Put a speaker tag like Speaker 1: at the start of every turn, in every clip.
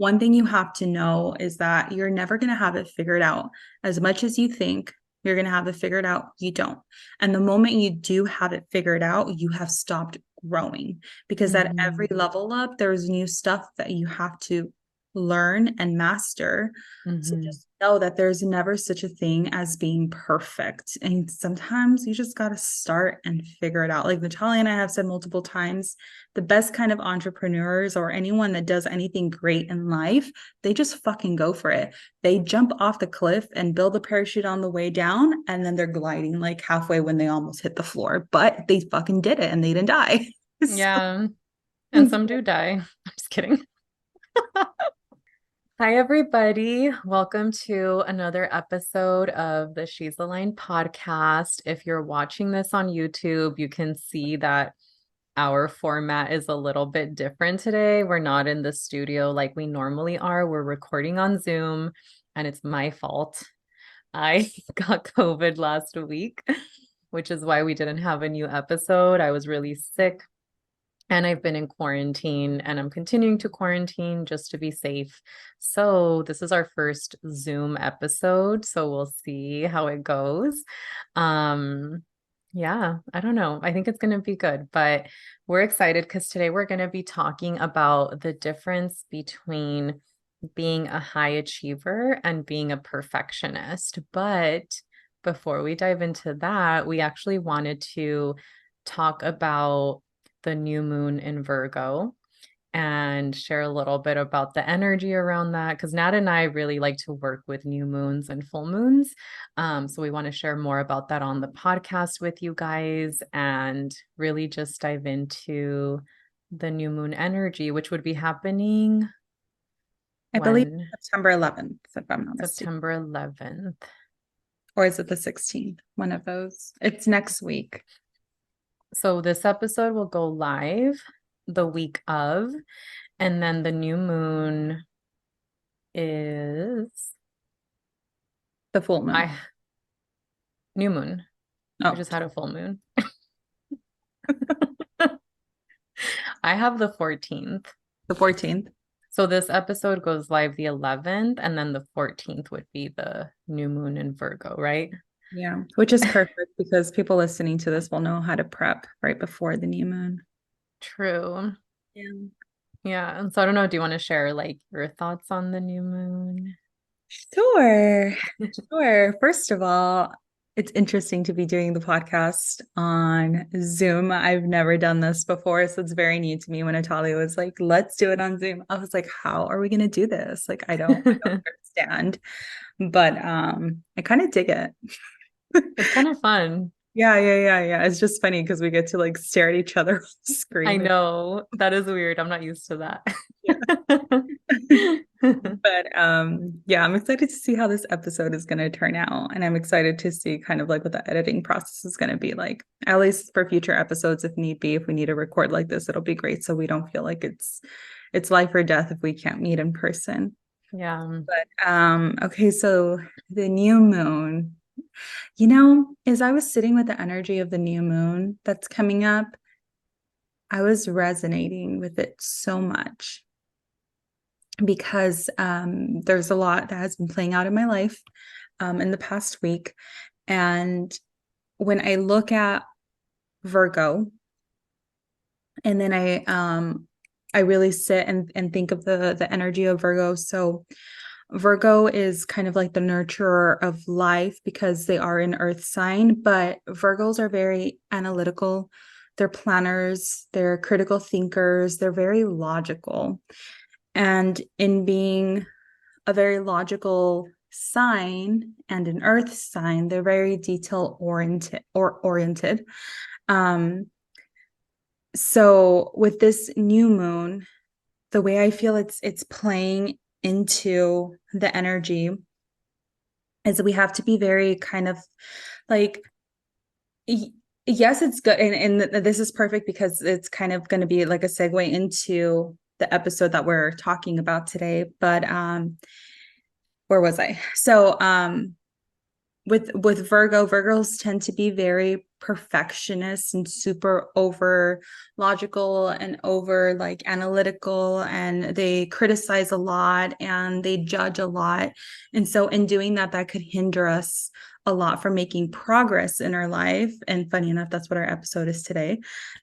Speaker 1: one thing you have to know is that you're never going to have it figured out. As much as you think you're going to have it figured out, you don't. And the moment you do have it figured out, you have stopped growing because at every
Speaker 2: Mhm.
Speaker 1: level up, there's new stuff that you have to learn and master. So
Speaker 2: Mhm.
Speaker 1: just know that there's never such a thing as being perfect. And sometimes you just got to start and figure it out. Like Natalia and I have said multiple times, the best kind of entrepreneurs or anyone that does anything great in life, they just fucking go for it. They jump off the cliff and build a parachute on the way down, and then they're gliding like halfway when they almost hit the floor. But they fucking did it and they didn't die. So,
Speaker 2: Yeah. And some do die. I'm just kidding. Hi, everybody. Welcome to another episode of the She's the Line podcast. If you're watching this on YouTube, you can see that our format is a little bit different today. We're not in the studio like we normally are. We're recording on Zoom, and it's my fault. I got COVID last week, which is why we didn't have a new episode. I was really sick. And I've been in quarantine and I'm continuing to quarantine just to be safe. So, this is our first Zoom episode. So, we'll see how it goes. Um, yeah, I don't know. I think it's going to be good, but we're excited because today we're going to be talking about the difference between being a high achiever and being a perfectionist. But before we dive into that, we actually wanted to talk about the new moon in Virgo and share a little bit about the energy around that because Nat and I really like to work with new moons and full moons. So we want to share more about that on the podcast with you guys and really just dive into the new moon energy, which would be happening
Speaker 1: I believe
Speaker 2: when
Speaker 1: September 11th, if I'm not mistaken.
Speaker 2: September 11th.
Speaker 1: Or is it the 16th? One of those. It's next week.
Speaker 2: So this episode will go live the week of, and then the new moon is
Speaker 1: The full moon.
Speaker 2: I new moon. We
Speaker 1: Oh,
Speaker 2: just had a full moon. I have the 14th.
Speaker 1: the 14th.
Speaker 2: So this episode goes live the 11th, and then the 14th would be the new moon in Virgo, right?
Speaker 1: Yeah, which is perfect because people listening to this will know how to prep right before the new moon.
Speaker 2: True.
Speaker 1: Yeah.
Speaker 2: Yeah. And so I don't know, do you want to share like your thoughts on the new moon?
Speaker 1: Sure. Sure. First of all, it's interesting to be doing the podcast on Zoom. I've never done this before, so it's very new to me when Natalia was like, let's do it on Zoom. I was like, how are we going to do this? Like, I don't understand. But I kind of dig it.
Speaker 2: It's kind of fun.
Speaker 1: Yeah. It's just funny because we get to like stare at each other on the
Speaker 2: I
Speaker 1: screen.
Speaker 2: know. That is weird. I'm not used to
Speaker 1: Yeah.
Speaker 2: that.
Speaker 1: But yeah, I'm excited to see how this episode is going to turn out. And I'm excited to see kind of like what the editing process is going to be like, at least for future episodes, if need be. If we need to record like this, it'll be great. So we don't feel like it's life or death if we can't meet in person.
Speaker 2: Yeah.
Speaker 1: But okay, so the new moon, as I was sitting with the energy of the new moon that's coming up, I was resonating with it so much because there's a lot that has been playing out in my life in the past week. And when I look at Virgo, and then I really sit and think of the energy of Virgo. So Virgo is kind of like the nurturer of life because they are an earth sign, but Virgos are very analytical. They're planners, they're critical thinkers, they're very logical. And in being a very logical sign and an earth sign, they're very detail oriented. Um, so with this new moon, the way I feel it's playing into the energy is that we have to be very kind of like yes, it's good. And this is perfect because it's kind of going to be like a segue into the episode that we're talking about today. But where was I? So with Virgos tend to be very perfectionist and super over logical and over like analytical, and they criticize a lot and they judge a lot. And so in doing that, that could hinder us a lot from making progress in our life. And funny enough, that's what our episode is today.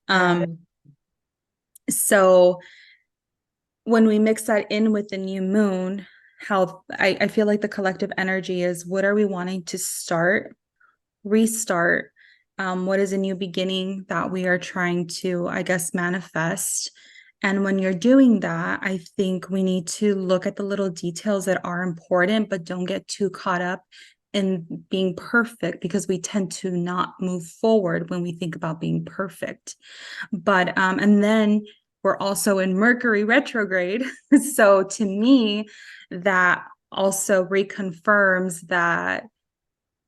Speaker 2: Yeah.
Speaker 1: So when we mix that in with the new moon, how I feel like the collective energy is, what are we wanting to start, restart? What is a new beginning that we are trying to, I guess, manifest? And when you're doing that, I think we need to look at the little details that are important, but don't get too caught up in being perfect, because we tend to not move forward when we think about being perfect. But and then we're also in Mercury retrograde. So to me, that also reconfirms that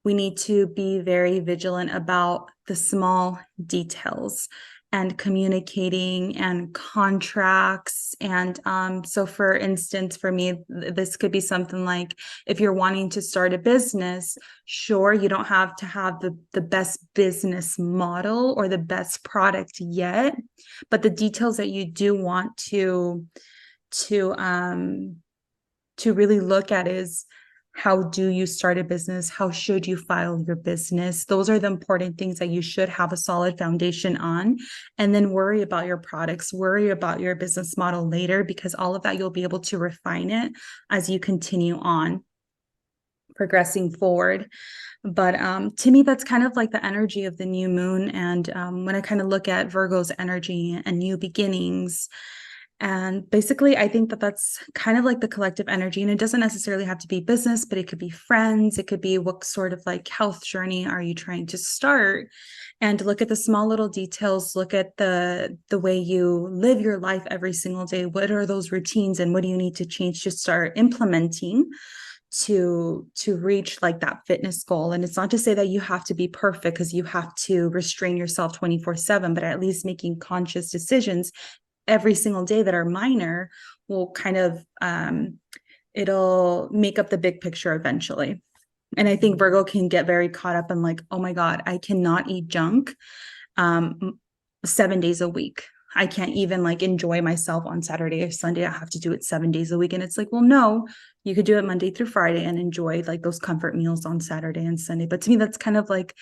Speaker 1: we need to be very vigilant about the small details and communicating and contracts. And so, for instance, for me, this could be something like, if you're wanting to start a business, sure, you don't have to have the best business model or the best product yet, but the details that you do want to to really look at is, how do you start a business? How should you file your business? Those are the important things that you should have a solid foundation on. And then worry about your products, worry about your business model later, because all of that, you'll be able to refine it as you continue on progressing forward. But to me, that's kind of like the energy of the new moon. And when I kind of look at Virgo's energy and new beginnings, and basically, I think that that's kind of like the collective energy. And it doesn't necessarily have to be business, but it could be friends. It could be, what sort of like health journey are you trying to start? And look at the small little details. Look at the way you live your life every single day. What are those routines, and what do you need to change to start implementing to reach like that fitness goal? And it's not to say that you have to be perfect, because you have to restrain yourself 24/7, but at least making conscious decisions every single day that are minor will kind of it'll make up the big picture eventually. And I think Virgo can get very caught up in like, oh my God, I cannot eat junk 7 days a week. I can't even like enjoy myself on Saturday or Sunday. I have to do it 7 days a week. And it's like, well, no, you could do it Monday through Friday and enjoy like those comfort meals on Saturday and Sunday. But to me, that's kind of like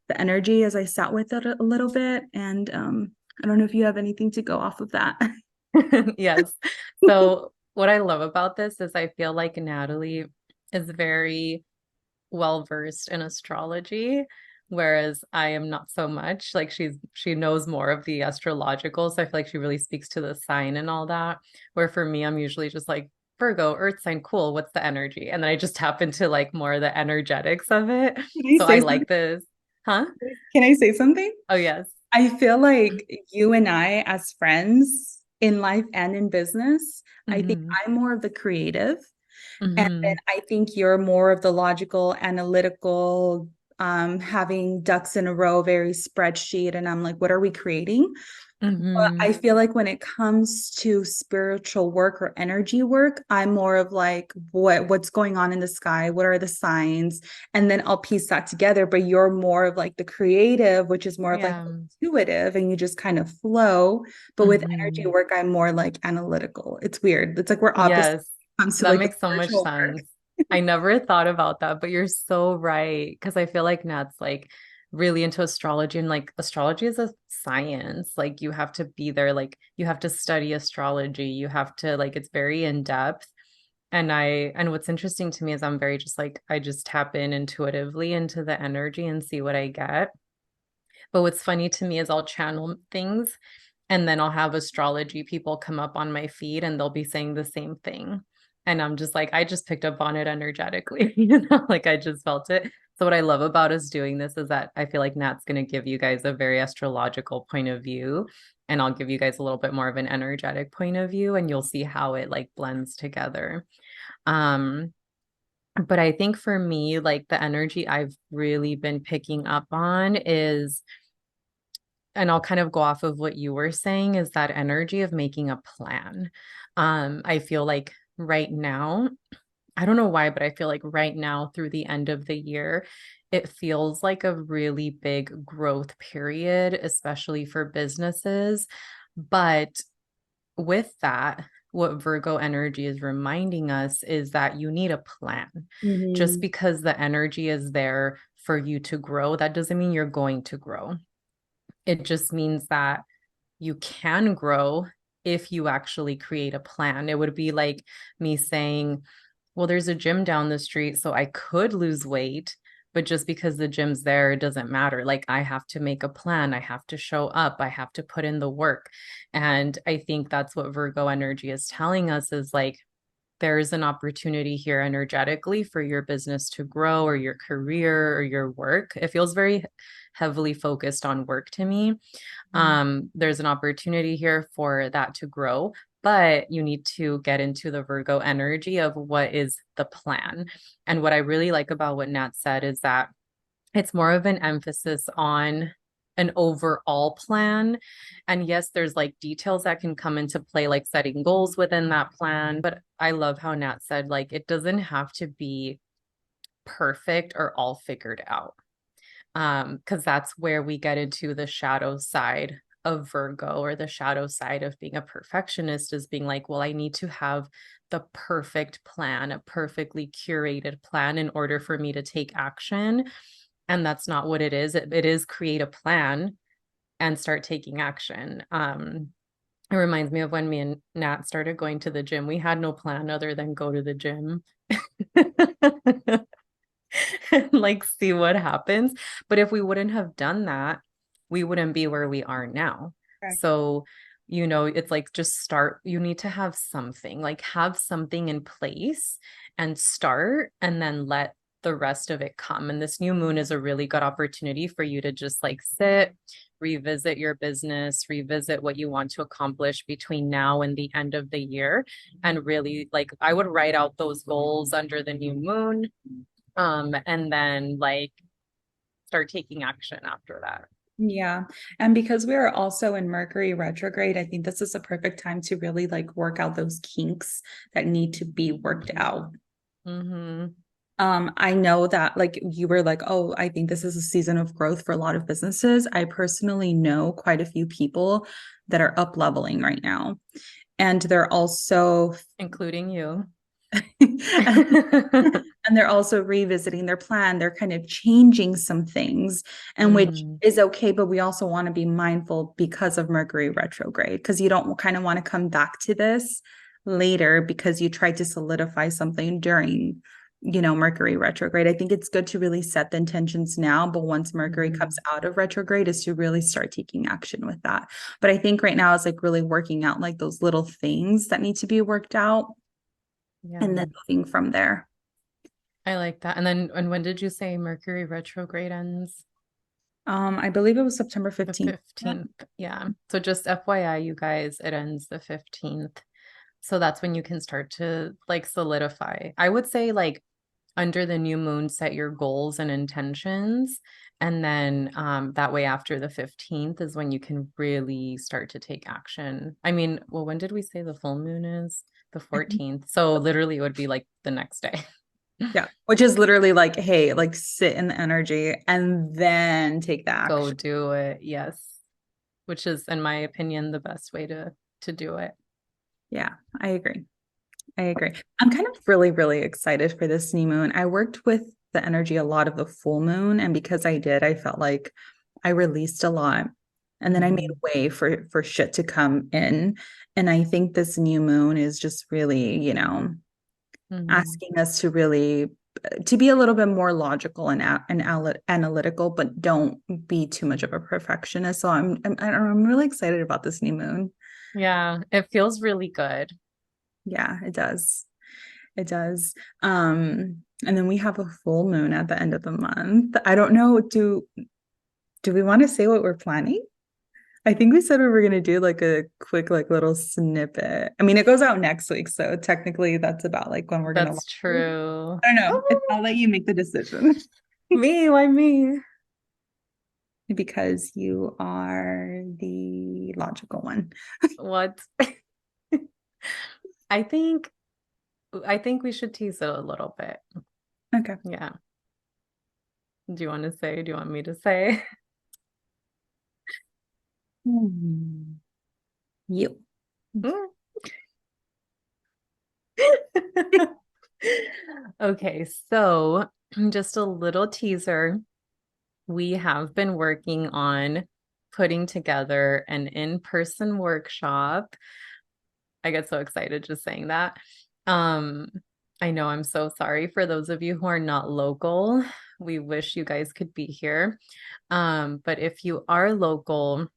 Speaker 1: the energy as I sat with it a little bit. And I don't know if you have anything to go off of that.
Speaker 2: Yes. So what I love about this is I feel like Natalie is very well versed in astrology, whereas I am not so much. Like she knows more of the astrological, so I feel like she really speaks to the sign and all that. Where for me, I'm usually just like Virgo, Earth sign, cool. What's the energy? And then I just tap into like more of the energetics of it.
Speaker 1: Can I
Speaker 2: So I
Speaker 1: say
Speaker 2: like
Speaker 1: something?
Speaker 2: this. Huh?
Speaker 1: Can I say something?
Speaker 2: Oh yes.
Speaker 1: I feel like you and I, as friends in life and in business, I think
Speaker 2: Hmm.
Speaker 1: I'm more of the creative. And then
Speaker 2: Hmm.
Speaker 1: I think you're more of the logical, analytical, having ducks in a row, very spreadsheet. And I'm like, what are we creating? But
Speaker 2: Hmm.
Speaker 1: I feel like when it comes to spiritual work or energy work, I'm more of like, what's going on in the sky? What are the signs? And then I'll piece that together. But you're more of like the creative, which is more of like
Speaker 2: Yeah.
Speaker 1: intuitive, and you just kind of flow. But with energy
Speaker 2: Hmm.
Speaker 1: work, I'm more like analytical. It's weird. It's like we're opposite
Speaker 2: Yes,
Speaker 1: when it comes to
Speaker 2: that
Speaker 1: like the
Speaker 2: makes so much
Speaker 1: spiritual work.
Speaker 2: sense. I never thought about that, but you're so right. Because I feel like Nat's like really into astrology, and like astrology is a science. Like you have to be there, like you have to study astrology. You have to like it's very in depth. And what's interesting to me is I'm very just like I just tap in intuitively into the energy and see what I get. But what's funny to me is I'll channel things and then I'll have astrology people come up on my feed and they'll be saying the same thing. And I'm just like, I just picked up on it energetically, like I just felt it. So what I love about us doing this is that I feel like Nat's going to give you guys a very astrological point of view, and I'll give you guys a little bit more of an energetic point of view, and you'll see how it like blends together. Um, but I think for me, like the energy I've really been picking up on is, and I'll kind of go off of what you were saying, is that energy of making a plan. I feel like right now I don't know why, but I feel like right now through the end of the year, it feels like a really big growth period, especially for businesses. But with that, what Virgo energy is reminding us is that you need a plan. Just
Speaker 1: Mhm.
Speaker 2: because the energy is there for you to grow, that doesn't mean you're going to grow. It just means that you can grow if you actually create a plan. It would be like me saying, well, there's a gym down the street, so I could lose weight, but just because the gym's there, it doesn't matter. Like, I have to make a plan, I have to show up, I have to put in the work. And I think that's what Virgo energy is telling us is like, there's an opportunity here energetically for your business to grow or your career or your work. It feels very heavily focused on work to me. There's an opportunity here for that to grow, but you need to get into the Virgo energy of what is the plan. And what I really like about what Nat said is that it's more of an emphasis on an overall plan. And yes, there's like details that can come into play, like setting goals within that plan. But I love how Nat said, like, it doesn't have to be perfect or all figured out. Because that's where we get into the shadow side of Virgo, or the shadow side of being a perfectionist, is being like, well, I need to have the perfect plan, a perfectly curated plan in order for me to take action. And that's not what it is. It is create a plan and start taking action. It reminds me of when me and Nat started going to the gym. We had no plan other than go to the gym. And like see what happens. But if we wouldn't have done that, we wouldn't be where we are now.
Speaker 1: Correct.
Speaker 2: So, you know, it's like just start. You need to have something, like have something in place and start, and then let the rest of it come. And this new moon is a really good opportunity for you to just like sit, revisit your business, revisit what you want to accomplish between now and the end of the year. And really, like, I would write out those goals under the new moon, and then like start taking action after that.
Speaker 1: Yeah. And because we are also in Mercury retrograde, I think this is a perfect time to really like work out those kinks that need to be worked out.
Speaker 2: Mm-hmm.
Speaker 1: I know that like you were like, oh, I think this is a season of growth for a lot of businesses. I personally know quite a few people that are up leveling right now. And they're also
Speaker 2: Including you.
Speaker 1: and they're also revisiting their plan. They're kind of changing some things, and which
Speaker 2: Mm-hmm.
Speaker 1: is okay, but we also want to be mindful because of Mercury retrograde, because you don't kind of want to come back to this later because you tried to solidify something during, Mercury retrograde. I think it's good to really set the intentions now, but once Mercury
Speaker 2: Mm-hmm.
Speaker 1: comes out of retrograde is to really start taking action with that. But I think right now is like really working out like those little things that need to be worked out and then
Speaker 2: Yeah,
Speaker 1: moving from there.
Speaker 2: I like that. And then, and when did you say Mercury retrograde ends?
Speaker 1: I believe it was September
Speaker 2: The
Speaker 1: 15th.
Speaker 2: 15th. Yeah. So just FYI, you guys, it ends the 15th. So that's when you can start to like solidify. I would say like under the new moon, set your goals and intentions. And then that way after the 15th is when you can really start to take action. I mean, well, when did we say the full moon is? The
Speaker 1: I think
Speaker 2: 14th. So literally it would be like the next day.
Speaker 1: yeah, which is literally like, hey, like sit in the energy and then take the
Speaker 2: Go
Speaker 1: action.
Speaker 2: do it. Yes. Which is, in my opinion, the best way to do it.
Speaker 1: Yeah, I agree. I agree. I'm kind of really, really excited for this new moon. I worked with the energy a lot of the full moon, and because I did, I felt like I released a lot. And then I made
Speaker 2: Mhm.
Speaker 1: way for shit to come in. And I think this new moon is just really,
Speaker 2: Mhm.
Speaker 1: asking us to really to be a little bit more logical and analytical, but don't be too much of a perfectionist. So I'm really excited about this new moon.
Speaker 2: Yeah, it feels really good.
Speaker 1: Yeah, it does. It does. And then we have a full moon at the end of the month. I don't know, do we want to say what we're planning? I think we said we were gonna do like a quick like little snippet. I mean, it goes out next week, so technically that's about like when we're gonna
Speaker 2: That's
Speaker 1: launch it.
Speaker 2: true.
Speaker 1: I don't know.
Speaker 2: Oh,
Speaker 1: I'll let you make the decision.
Speaker 2: me, why me?
Speaker 1: Because you are the logical one.
Speaker 2: What? I think I think we should tease it a little bit.
Speaker 1: Okay.
Speaker 2: Yeah. Do you want to say? Do you want me to say?
Speaker 1: Hmm. You.
Speaker 2: Okay, so just a little teaser. We have been working on putting together an in-person workshop. I get so excited just saying that. Um, I know I'm so sorry for those of you who are not local. We wish you guys could be here. But if you are local,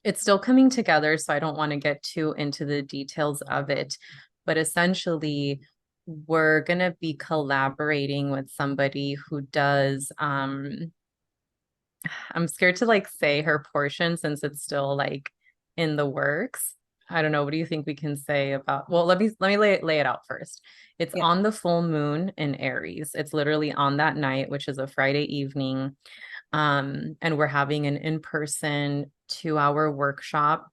Speaker 2: it's still coming together, so I don't want to get too into the details of it. But essentially, we're going to be collaborating with somebody who does I'm scared to like say her portion since it's still like in the works. I don't know. What do you think we can say about, well, let me lay it out first. It's
Speaker 1: Yeah.
Speaker 2: on the full moon in Aries. It's literally on that night, which is a Friday evening. And we're having an in-person 2-hour workshop.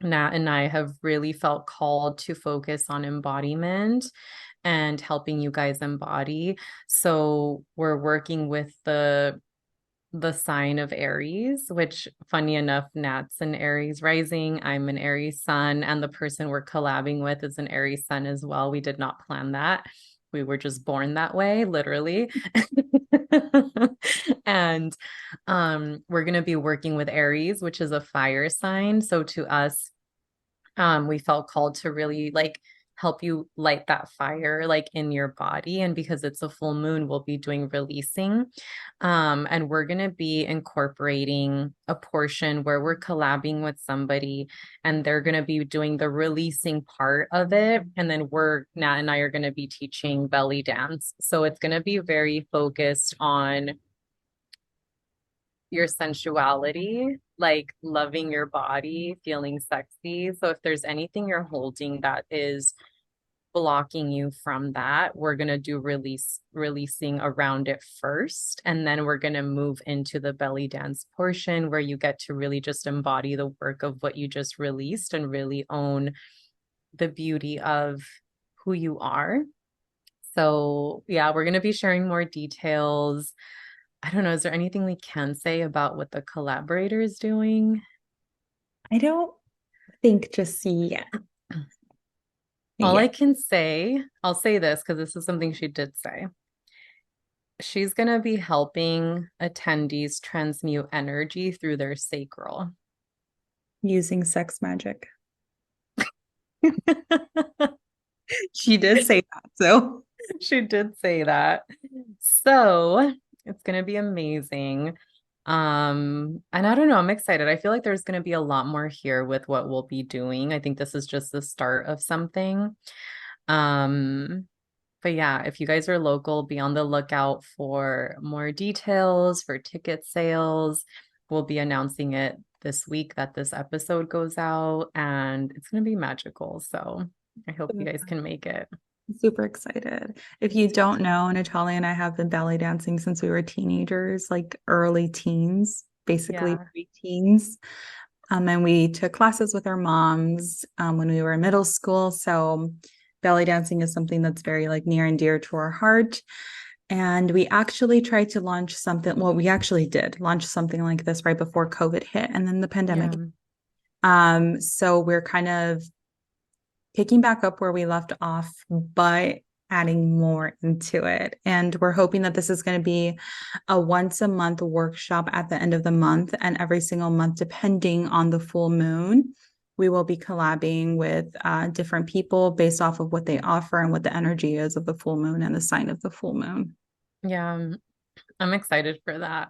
Speaker 2: Nat and I have really felt called to focus on embodiment and helping you guys embody. So we're working with the sign of Aries, which funny enough, Nat's an Aries rising. I'm an Aries sun, and the person we're collabing with is an Aries sun as well. We did not plan that. We were just born that way, literally. And we're going to be working with Aries, which is a fire sign. So to us, we felt called to really like help you light that fire like in your body. And because it's a full moon, we'll be doing releasing. And we're going to be incorporating a portion where we're collabing with somebody and they're going to be doing the releasing part of it. And then Nat and I are going to be teaching belly dance. So it's going to be very focused on your sensuality, like loving your body, feeling sexy. So if there's anything you're holding that is blocking you from that, we're going to do releasing around it first, and then we're going to move into the belly dance portion where you get to really just embody the work of what you just released and really own the beauty of who you are. So, yeah, we're going to be sharing more details. I don't know. Is there anything we can say about what the collaborator is doing?
Speaker 1: I don't think just yet.
Speaker 2: All I
Speaker 1: Yeah.
Speaker 2: can say, I'll say this because this is something she did say. She's going to be helping attendees transmute energy through their sacral.
Speaker 1: Using sex magic. She did say that. So
Speaker 2: She did say that. So it's going to be amazing. And I don't know, I'm excited. I feel like there's going to be a lot more here with what we'll be doing. I think this is just the start of something. Um, but yeah, if you guys are local, be on the lookout for more details for ticket sales. We'll be announcing it this week that this episode goes out, and it's going to be magical. So I hope you guys can make it.
Speaker 1: super excited. If you don't know, Natalia and I have been belly dancing since we were teenagers, like early teens, basically
Speaker 2: Yeah.
Speaker 1: pre-teens. And we took classes with our moms when we were in middle school. So belly dancing is something that's very like near and dear to our heart. And we actually tried to launch something. Well, we actually did launch something like this right before COVID hit and then the pandemic.
Speaker 2: Yeah.
Speaker 1: So we're kind of picking back up where we left off, but adding more into it. And we're hoping that this is going to be a once a month workshop at the end of the month. And every single month, depending on the full moon, we will be collabing with different people based off of what they offer and what the energy is of the full moon and the sign of the full moon.
Speaker 2: Yeah. I'm excited for that.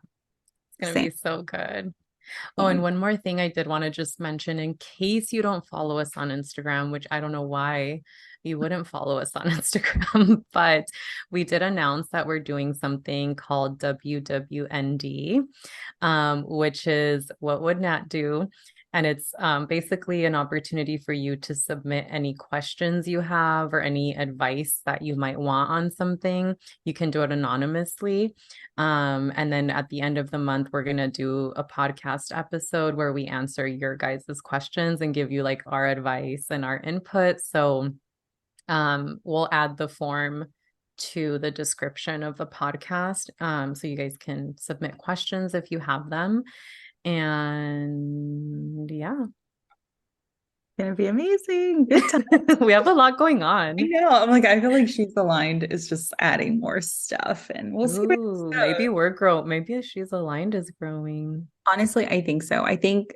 Speaker 2: It's going to
Speaker 1: Same,
Speaker 2: be so good. Oh, and
Speaker 1: same.
Speaker 2: one more thing I did want to just mention in case you don't follow us on Instagram, which I don't know why you wouldn't follow us on Instagram, but we did announce that we're doing something called WWND, which is what would Nat do? And it's basically an opportunity for you to submit any questions you have or any advice that you might want on something. You can do it anonymously. And then at the end of the month, we're going to do a podcast episode where we answer your guys' questions and give you like our advice and our input. So We'll add the form to the description of the podcast. So you guys can submit questions if you have them. And yeah,
Speaker 1: Gonna be amazing. Good time.
Speaker 2: we have a lot going
Speaker 1: I
Speaker 2: on.
Speaker 1: know. I'm like, I feel like She's Aligned is just adding more stuff and we'll see where this
Speaker 2: Ooh, maybe
Speaker 1: goes.
Speaker 2: we're grow. Maybe She's Aligned is growing.
Speaker 1: Honestly, I think so. I think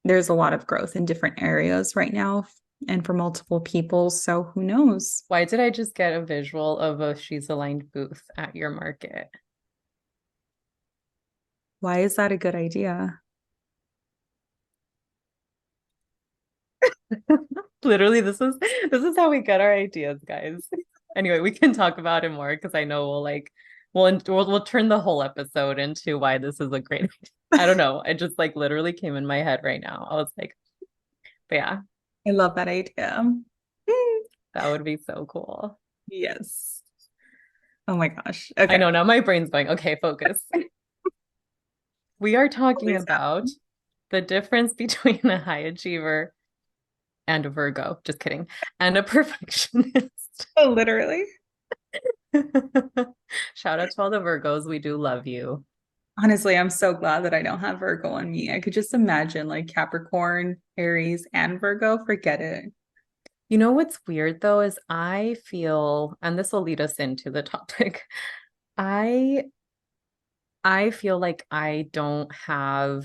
Speaker 1: there's a lot of growth in different areas right now and for multiple people. So who knows?
Speaker 2: Why did I just get a visual of a She's Aligned booth at your market?
Speaker 1: Why is that a good idea?
Speaker 2: Literally, this is how we get our ideas, guys. Anyway, we can talk about it more because I know we'll turn the whole episode into why this is a great idea. I don't know. It just like literally came in my head right now. I was like, but yeah,
Speaker 1: I love that idea.
Speaker 2: that would be so cool.
Speaker 1: Yes. Oh my gosh.
Speaker 2: I
Speaker 1: Okay.
Speaker 2: know now my brain's going, okay, focus. We are talking
Speaker 1: Always
Speaker 2: about
Speaker 1: happens.
Speaker 2: the difference between a high achiever and a Virgo. Just kidding. And a perfectionist.
Speaker 1: Oh, literally.
Speaker 2: Shout out to all the Virgos. We do love you.
Speaker 1: Honestly, I'm so glad that I don't have Virgo on me. I could just imagine like Capricorn, Aries, and Virgo. Forget it.
Speaker 2: You know what's weird though is I feel, and this will lead us into the topic. I I feel like I don't have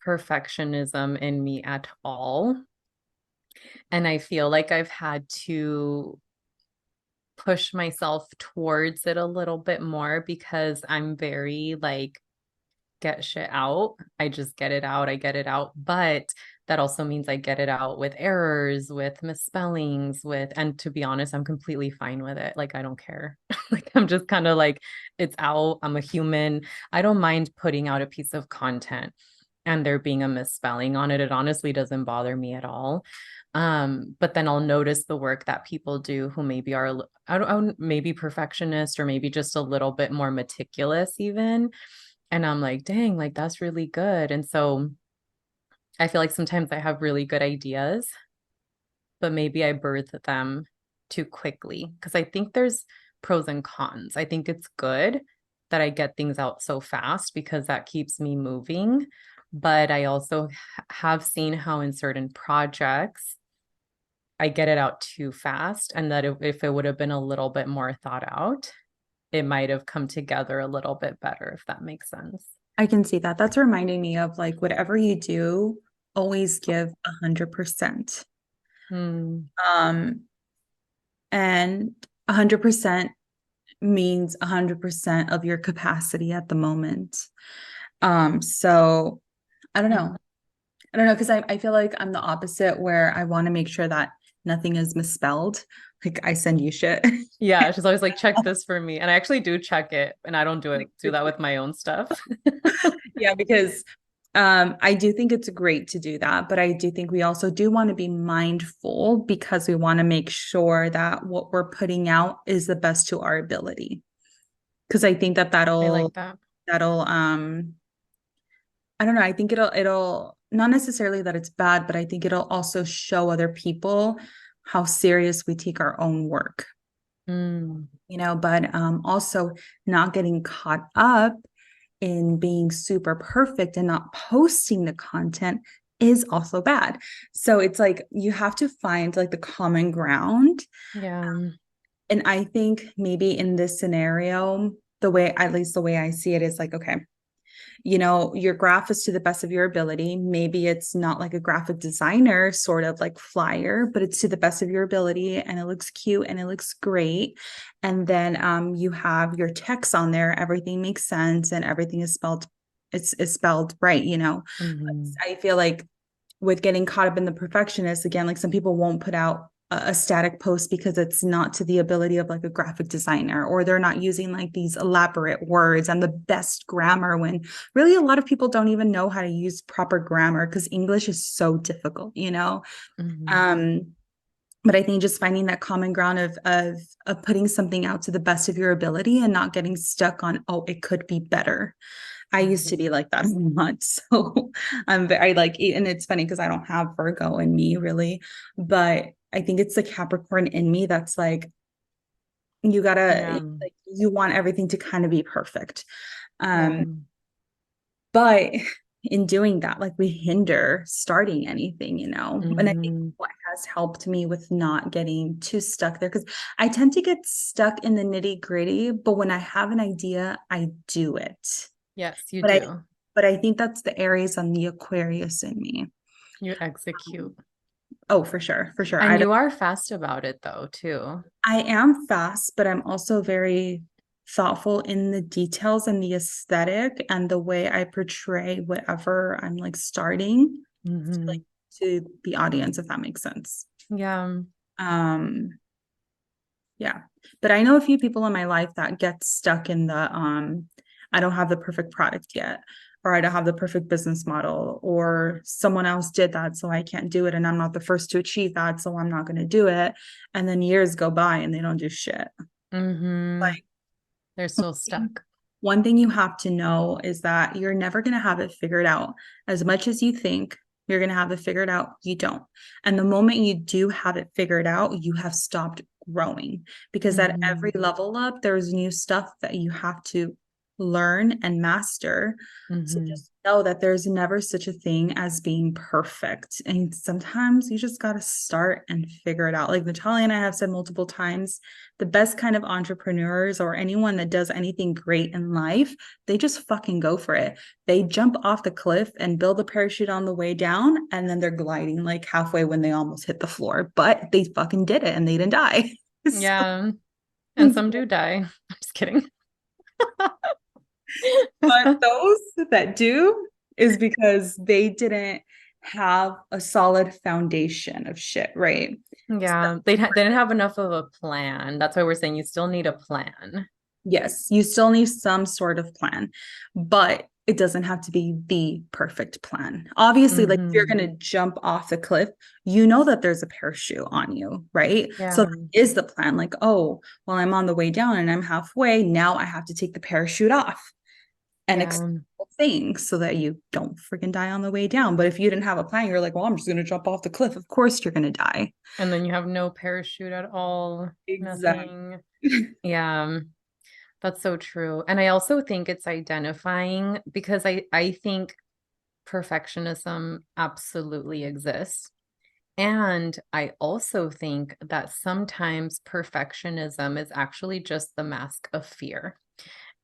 Speaker 2: perfectionism in me at all. And I feel like I've had to push myself towards it a little bit more because I'm very like get shit out. I just get it out. I get it out. But that also means I get it out with errors, with misspellings, and to be honest, I'm completely fine with it. Like, I don't care. Like, I'm just kind of like, it's out. I'm a human. I don't mind putting out a piece of content and there being a misspelling on it. It honestly doesn't bother me at all. But then I'll notice the work that people do who maybe are, I don't maybe perfectionist or maybe just a little bit more meticulous, even. And I'm like, dang, like that's really good. And so I feel like sometimes I have really good ideas, but maybe I birth them too quickly because I think there's pros and cons. I think it's good that I get things out so fast because that keeps me moving. But I also have seen how in certain projects, I get it out too fast. And that if it would have been a little bit more thought out, it might have come together a little bit better, if that makes sense.
Speaker 1: I can see that. That's reminding me of like whatever you do, always give 100%.
Speaker 2: Hmm.
Speaker 1: Um, and 100% means 100% of your capacity at the moment. So I don't know. I don't know because I feel like I'm the opposite where I want to make sure that nothing is misspelled. Like I send you shit.
Speaker 2: Yeah, she's always like, check this for me. And I actually do check it, and I don't do that with my own stuff.
Speaker 1: Yeah, because I do think it's great to do that, but I do think we also do want to be mindful because we want to make sure that what we're putting out is the best to our ability. Because I think that
Speaker 2: I
Speaker 1: that'll
Speaker 2: like that.
Speaker 1: that'll I don't know, I think it'll not necessarily that it's bad, but I think it'll also show other people how serious we take our own work,
Speaker 2: Mm,
Speaker 1: but also not getting caught up in being super perfect and not posting the content is also bad. So it's like you have to find like the common ground.
Speaker 2: yeah.
Speaker 1: And I think maybe in this scenario, the way, at least the way I see it is like, okay, your graph is to the best of your ability. Maybe it's not like a graphic designer sort of like flyer, but it's to the best of your ability and it looks cute and it looks great. And then you have your text on there, everything makes sense and everything is spelled, it's spelled right.
Speaker 2: Mhm.
Speaker 1: I feel like with getting caught up in the perfectionist, again, like some people won't put out a static post because it's not to the ability of like a graphic designer, or they're not using like these elaborate words and the best grammar, when really a lot of people don't even know how to use proper grammar because English is so difficult.
Speaker 2: Mhm.
Speaker 1: um but I think just finding that common ground of putting something out to the best of your ability and not getting stuck on, oh, it could be better. I used to be like that a lot. So I'm very like, and it's funny because I don't have Virgo in me really, but I think it's the Capricorn in me that's like, you
Speaker 2: Yeah.
Speaker 1: gotta, like, you want everything to kind of be perfect.
Speaker 2: Yeah.
Speaker 1: But in doing that, like, we hinder starting anything, And I think
Speaker 2: Hmm.
Speaker 1: what has helped me with not getting too stuck there, because I tend to get stuck in the nitty-gritty, but when I have an idea, I do it.
Speaker 2: Yes, you
Speaker 1: But I
Speaker 2: do.
Speaker 1: but I think that's the Aries on the Aquarius in me.
Speaker 2: You execute.
Speaker 1: Oh, for sure, for sure.
Speaker 2: And you are fast about it though, too.
Speaker 1: I am fast, but I'm also very thoughtful in the details and the aesthetic and the way I portray whatever I'm like starting, like,
Speaker 2: Hmm.
Speaker 1: to the audience, if that makes sense.
Speaker 2: Yeah.
Speaker 1: Um, yeah. But I know a few people in my life that get stuck in the I don't have the perfect product yet, or I don't have the perfect business model, or someone else did that, so I can't do it, and I'm not the first to achieve that, so I'm not going to do it. And then years go by and they don't do shit.
Speaker 2: Hmm.
Speaker 1: Like,
Speaker 2: They're still stuck.
Speaker 1: one thing you have to know is that you're never going to have it figured out. As much as you think you're going to have it figured out, you don't. And the moment you do have it figured out, you have stopped growing, because at
Speaker 2: Hmm.
Speaker 1: every level up, there's new stuff that you have to learn and master. So
Speaker 2: Hmm.
Speaker 1: just know that there's never such a thing as being perfect. And sometimes you just got to start and figure it out. Like Natalia and I have said multiple times, the best kind of entrepreneurs or anyone that does anything great in life, they just fucking go for it. They jump off the cliff and build a parachute on the way down, and then they're gliding like halfway when they almost hit the floor. But they fucking did it and they didn't die. So,
Speaker 2: Yeah. And some do die. I'm just kidding.
Speaker 1: but those that do is because they didn't have a solid foundation of shit, right?
Speaker 2: Yeah, they didn't have enough of a plan. That's why we're saying you still need a plan.
Speaker 1: Yes, you still need some sort of plan, but it doesn't have to be the perfect plan. Obviously, like, if you're
Speaker 2: Hmm.
Speaker 1: going to jump off the cliff, you know that there's a parachute on you, right? So
Speaker 2: Yeah,
Speaker 1: that is the plan. Like, oh, well, I'm on the way down and I'm halfway. Now I have to take the parachute off and
Speaker 2: yeah.
Speaker 1: expect things so that you don't freaking die on the way down. But if you didn't have a plan, you're like, well, I'm just going to jump off the cliff. Of course, you're going to die.
Speaker 2: And then you have no parachute at all,
Speaker 1: Exactly.
Speaker 2: nothing. Yeah, that's so true. And I also think it's identifying because I think perfectionism absolutely exists. And I also think that sometimes perfectionism is actually just the mask of fear.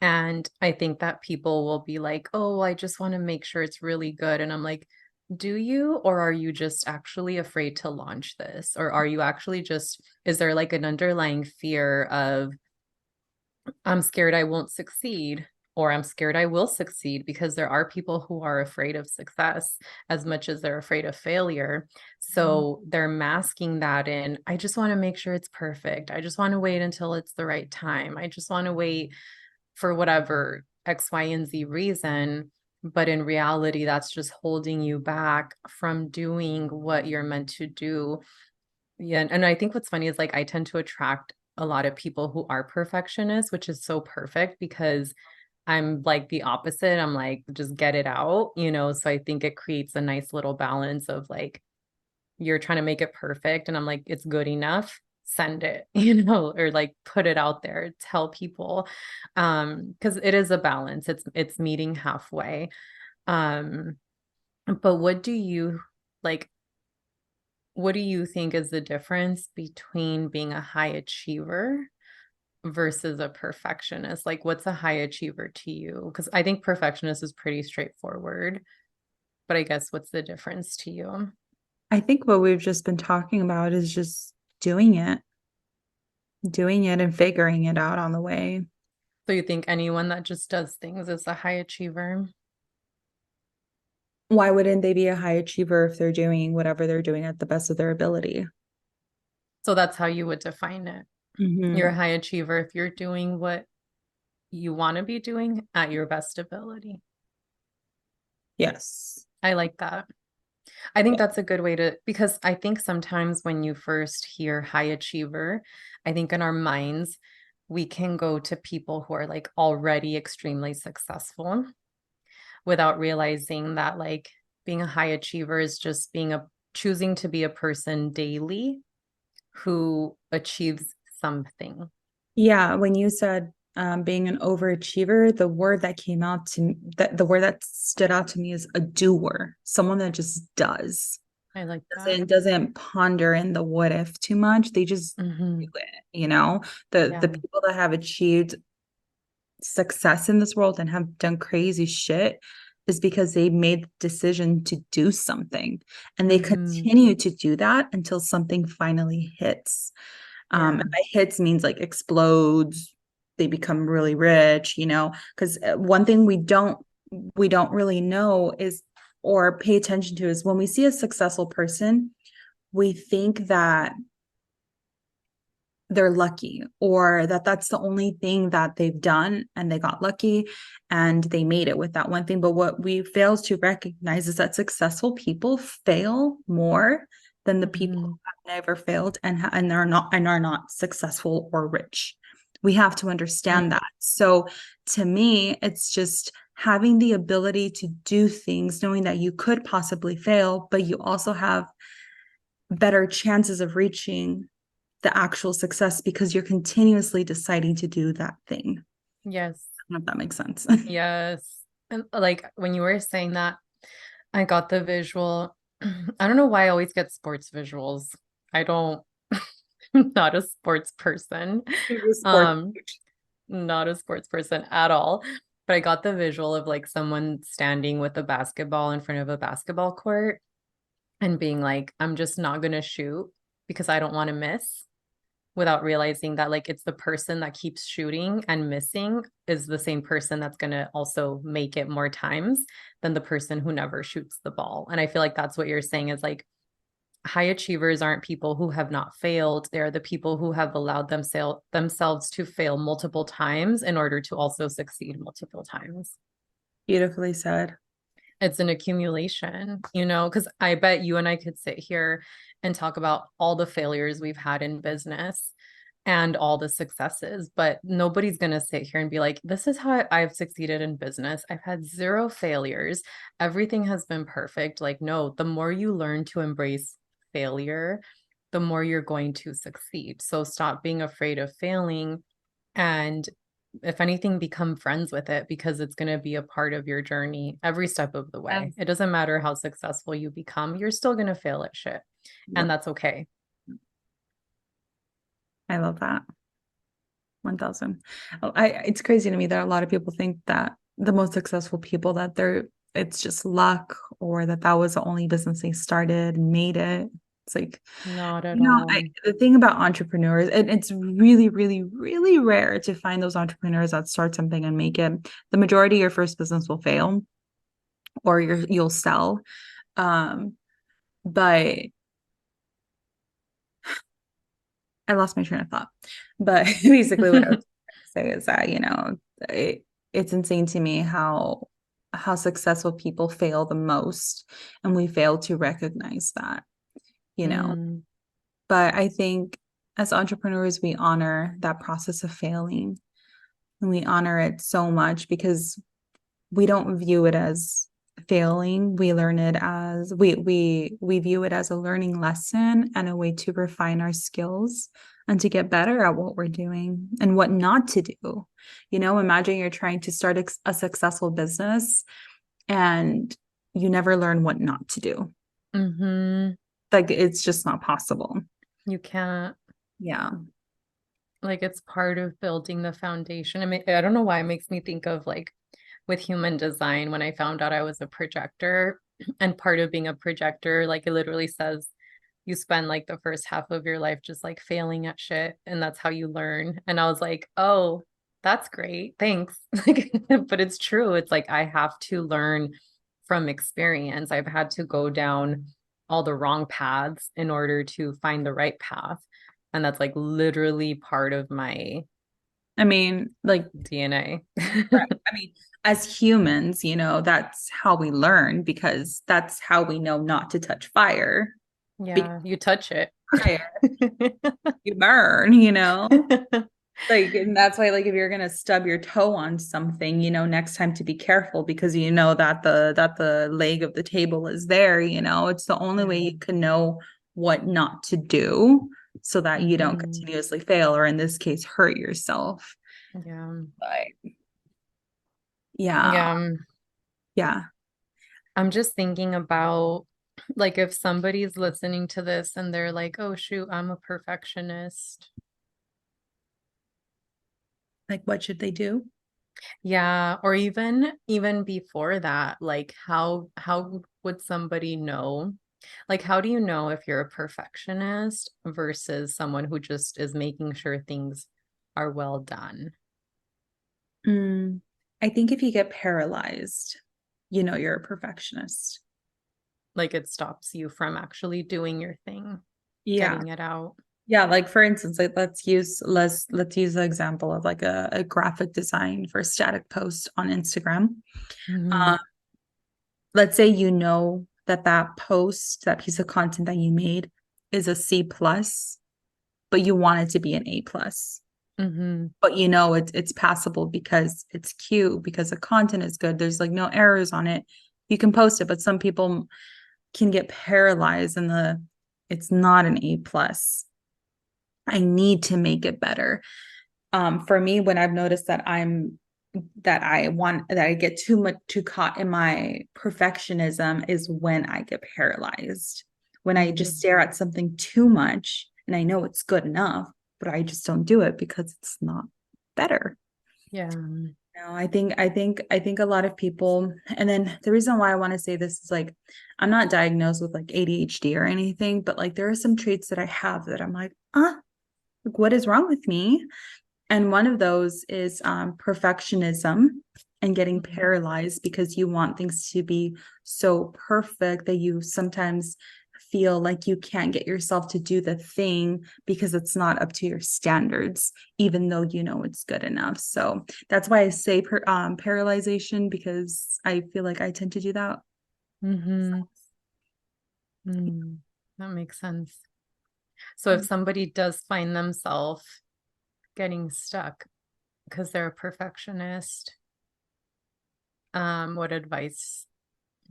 Speaker 2: And I think that people will be like, oh, I just want to make sure it's really good. And I'm like, do you, or are you just actually afraid to launch this? Or are you actually just, is there like an underlying fear of, I'm scared I won't succeed, or I'm scared I will succeed? Because there are people who are afraid of success as much as they're afraid of failure. So they're masking that in, I just want to make sure it's perfect. I just want to wait until it's the right time. I just want to wait for whatever X, Y, and Z reason. But in reality, that's just holding you back from doing what you're meant to do. Yeah. And I think what's funny is like I tend to attract a lot of people who are perfectionists, which is so perfect because I'm like the opposite. I'm like, just get it out, you know? So I think it creates a nice little balance of like, you're trying to make it perfect. And I'm like, it's good enough. Send it, you know, or like put it out there, tell people. Because it is a balance. It's meeting halfway. Um, but like what do you think is the difference between being a high achiever versus a perfectionist? Like, what's a high achiever to you? Because I think perfectionist is pretty straightforward, but I guess what's the difference to you?
Speaker 1: I think what we've just been talking about is just doing it and figuring it out on the way.
Speaker 2: So you think anyone that just does things is a high achiever?
Speaker 1: Why wouldn't they be a high achiever if they're doing whatever they're doing at the best of their ability?
Speaker 2: So that's how you would define it. You're a
Speaker 1: Hmm.
Speaker 2: high achiever if you're doing what you want to be doing at your best ability.
Speaker 1: Yes.
Speaker 2: I like that. I think
Speaker 1: Yeah.
Speaker 2: that's a good way to, because I think sometimes when you first hear high achiever, I think in our minds, we can go to people who are like already extremely successful without realizing that like being a high achiever is just being a choosing to be a person daily who achieves something.
Speaker 1: Yeah, when you said being an overachiever, the word that came out to me, that the word that stood out to me is a doer, someone that just does.
Speaker 2: I like that.
Speaker 1: Doesn't ponder in the what if too much. They just do
Speaker 2: Hmm.
Speaker 1: it. The
Speaker 2: Yeah.
Speaker 1: people that have achieved success in this world and have done crazy shit is because they made the decision to do something and they
Speaker 2: Hmm.
Speaker 1: continue to do that until something finally hits.
Speaker 2: Yeah.
Speaker 1: And by hits means like explodes, they become really rich, because one thing we don't really know is or pay attention to is when we see a successful person, we think that they're lucky or that that's the only thing that they've done and they got lucky and they made it with that one thing. But what we fail to recognize is that successful people fail more than the people who
Speaker 2: Hmm.
Speaker 1: have never failed and are not successful or rich. We have to understand that. So to me, it's just having the ability to do things, knowing that you could possibly fail, but you also have better chances of reaching the actual success because you're continuously deciding to do that thing.
Speaker 2: Yes.
Speaker 1: I don't know if that makes sense.
Speaker 2: Yes. And like when you were saying that, I got the visual. I don't know why I always get sports visuals. I don't, I'm not a sports person.
Speaker 1: You're a sport
Speaker 2: Um,
Speaker 1: coach.
Speaker 2: not a sports person at all. But I got the visual of like someone standing with a basketball in front of a basketball court and being like, I'm just not gonna shoot because I don't want to miss, without realizing that like it's the person that keeps shooting and missing is the same person that's going to also make it more times than the person who never shoots the ball. And I feel like that's what you're saying is like high achievers aren't people who have not failed. They're the people who have allowed themselves to fail multiple times in order to also succeed multiple times.
Speaker 1: Beautifully said.
Speaker 2: It's an accumulation, because I bet you and I could sit here and talk about all the failures we've had in business and all the successes, but nobody's going to sit here and be like, this is how I've succeeded in business. I've had zero failures. Everything has been perfect. Like, no, the more you learn to embrace failure, the more you're going to succeed. So stop being afraid of failing and if anything, become friends with it because it's going to be a part of your journey every step of the way.
Speaker 1: Yes.
Speaker 2: It doesn't matter how successful you become, you're still going to fail at shit. And
Speaker 1: Yep.
Speaker 2: that's okay.
Speaker 1: I love that. 1000. It's crazy to me that a lot of people think that the most successful people that it's just luck or that was the only business they started and made it. It's like,
Speaker 2: Not at all.
Speaker 1: the thing about entrepreneurs, and it's really, really, really rare to find those entrepreneurs that start something and make it. The majority of your first business will fail or you'll sell. Um, but I lost my train of thought. But basically, what I was trying to say is that it's insane to me how successful people fail the most, and we fail to recognize that. You know,
Speaker 2: Mm,
Speaker 1: but I think as entrepreneurs, we honor that process of failing, and we honor it so much because we don't view it as failing. We learn it as we view it as a learning lesson and a way to refine our skills and to get better at what we're doing and what not to do. Imagine you're trying to start a successful business and you never learn what not to do.
Speaker 2: hmm.
Speaker 1: Like it's just not possible.
Speaker 2: You can't,
Speaker 1: Yeah.
Speaker 2: like, it's part of building the foundation. I mean, I don't know why it makes me think of like with human design when I found out I was a projector. And part of being a projector, like, it literally says, you spend like the first half of your life just like failing at shit and that's how you learn. And I was like, oh, that's great, thanks. Like, but it's true, it's like I have to learn from experience. I've had to go down all the wrong paths in order to find the right path, and that's like literally part of my
Speaker 1: I mean, like,
Speaker 2: DNA.
Speaker 1: right. I mean, as humans, that's how we learn because that's how we know not to touch fire. Because
Speaker 2: Yeah, you touch it.
Speaker 1: fire, you burn, Like, and that's why, like, if you're gonna stub your toe on something, next time to be careful because you know that the leg of the table is there, it's the only way
Speaker 2: Yeah.
Speaker 1: you can know what not to do. so that you don't
Speaker 2: Mm-hmm.
Speaker 1: continuously fail, or in this case, hurt yourself.
Speaker 2: Yeah.
Speaker 1: But yeah,
Speaker 2: Yeah.
Speaker 1: yeah.
Speaker 2: I'm just thinking about like if somebody's listening to this and they're like, oh shoot, I'm a perfectionist.
Speaker 1: Like, what should they do?
Speaker 2: Yeah, or even before that, like how would somebody know? Like how do you know if you're a perfectionist versus someone who just is making sure things are well done?
Speaker 1: Mm, I think if you get paralyzed, you know you're a perfectionist.
Speaker 2: Like it stops you from actually doing your thing,
Speaker 1: Yeah.
Speaker 2: getting it out.
Speaker 1: Yeah, like for instance, like let's use the example of like a graphic design for a static post on Instagram.
Speaker 2: Hmm.
Speaker 1: Um, let's say you know that that post, that piece of content that you made is a C plus, but you want it to be an A plus.
Speaker 2: Hmm.
Speaker 1: But you know it's passable because it's cute, because the content is good. There's like no errors on it. You can post it, but some people can get paralyzed in the it's not an A plus. I need to make it better. For me, when I've noticed that I get too caught in my perfectionism is when I get paralyzed. When I just
Speaker 2: Hmm.
Speaker 1: stare at something too much and I know it's good enough, but I just don't do it because it's not better.
Speaker 2: Yeah.
Speaker 1: No, I think a lot of people, and then the reason why I want to say this is like I'm not diagnosed with like ADHD or anything, but like there are some traits that I have that I'm like, like, what is wrong with me? And one of those is perfectionism and getting
Speaker 2: Mhm.
Speaker 1: paralyzed because you want things to be so perfect that you sometimes feel like you can't get yourself to do the thing because it's not up to your standards, even though you know it's good enough. So that's why I say paralyzation, because I feel like I tend to do that.
Speaker 2: Mhm. Mm. That makes sense. So if somebody does find themselves getting stuck because they're a perfectionist, what advice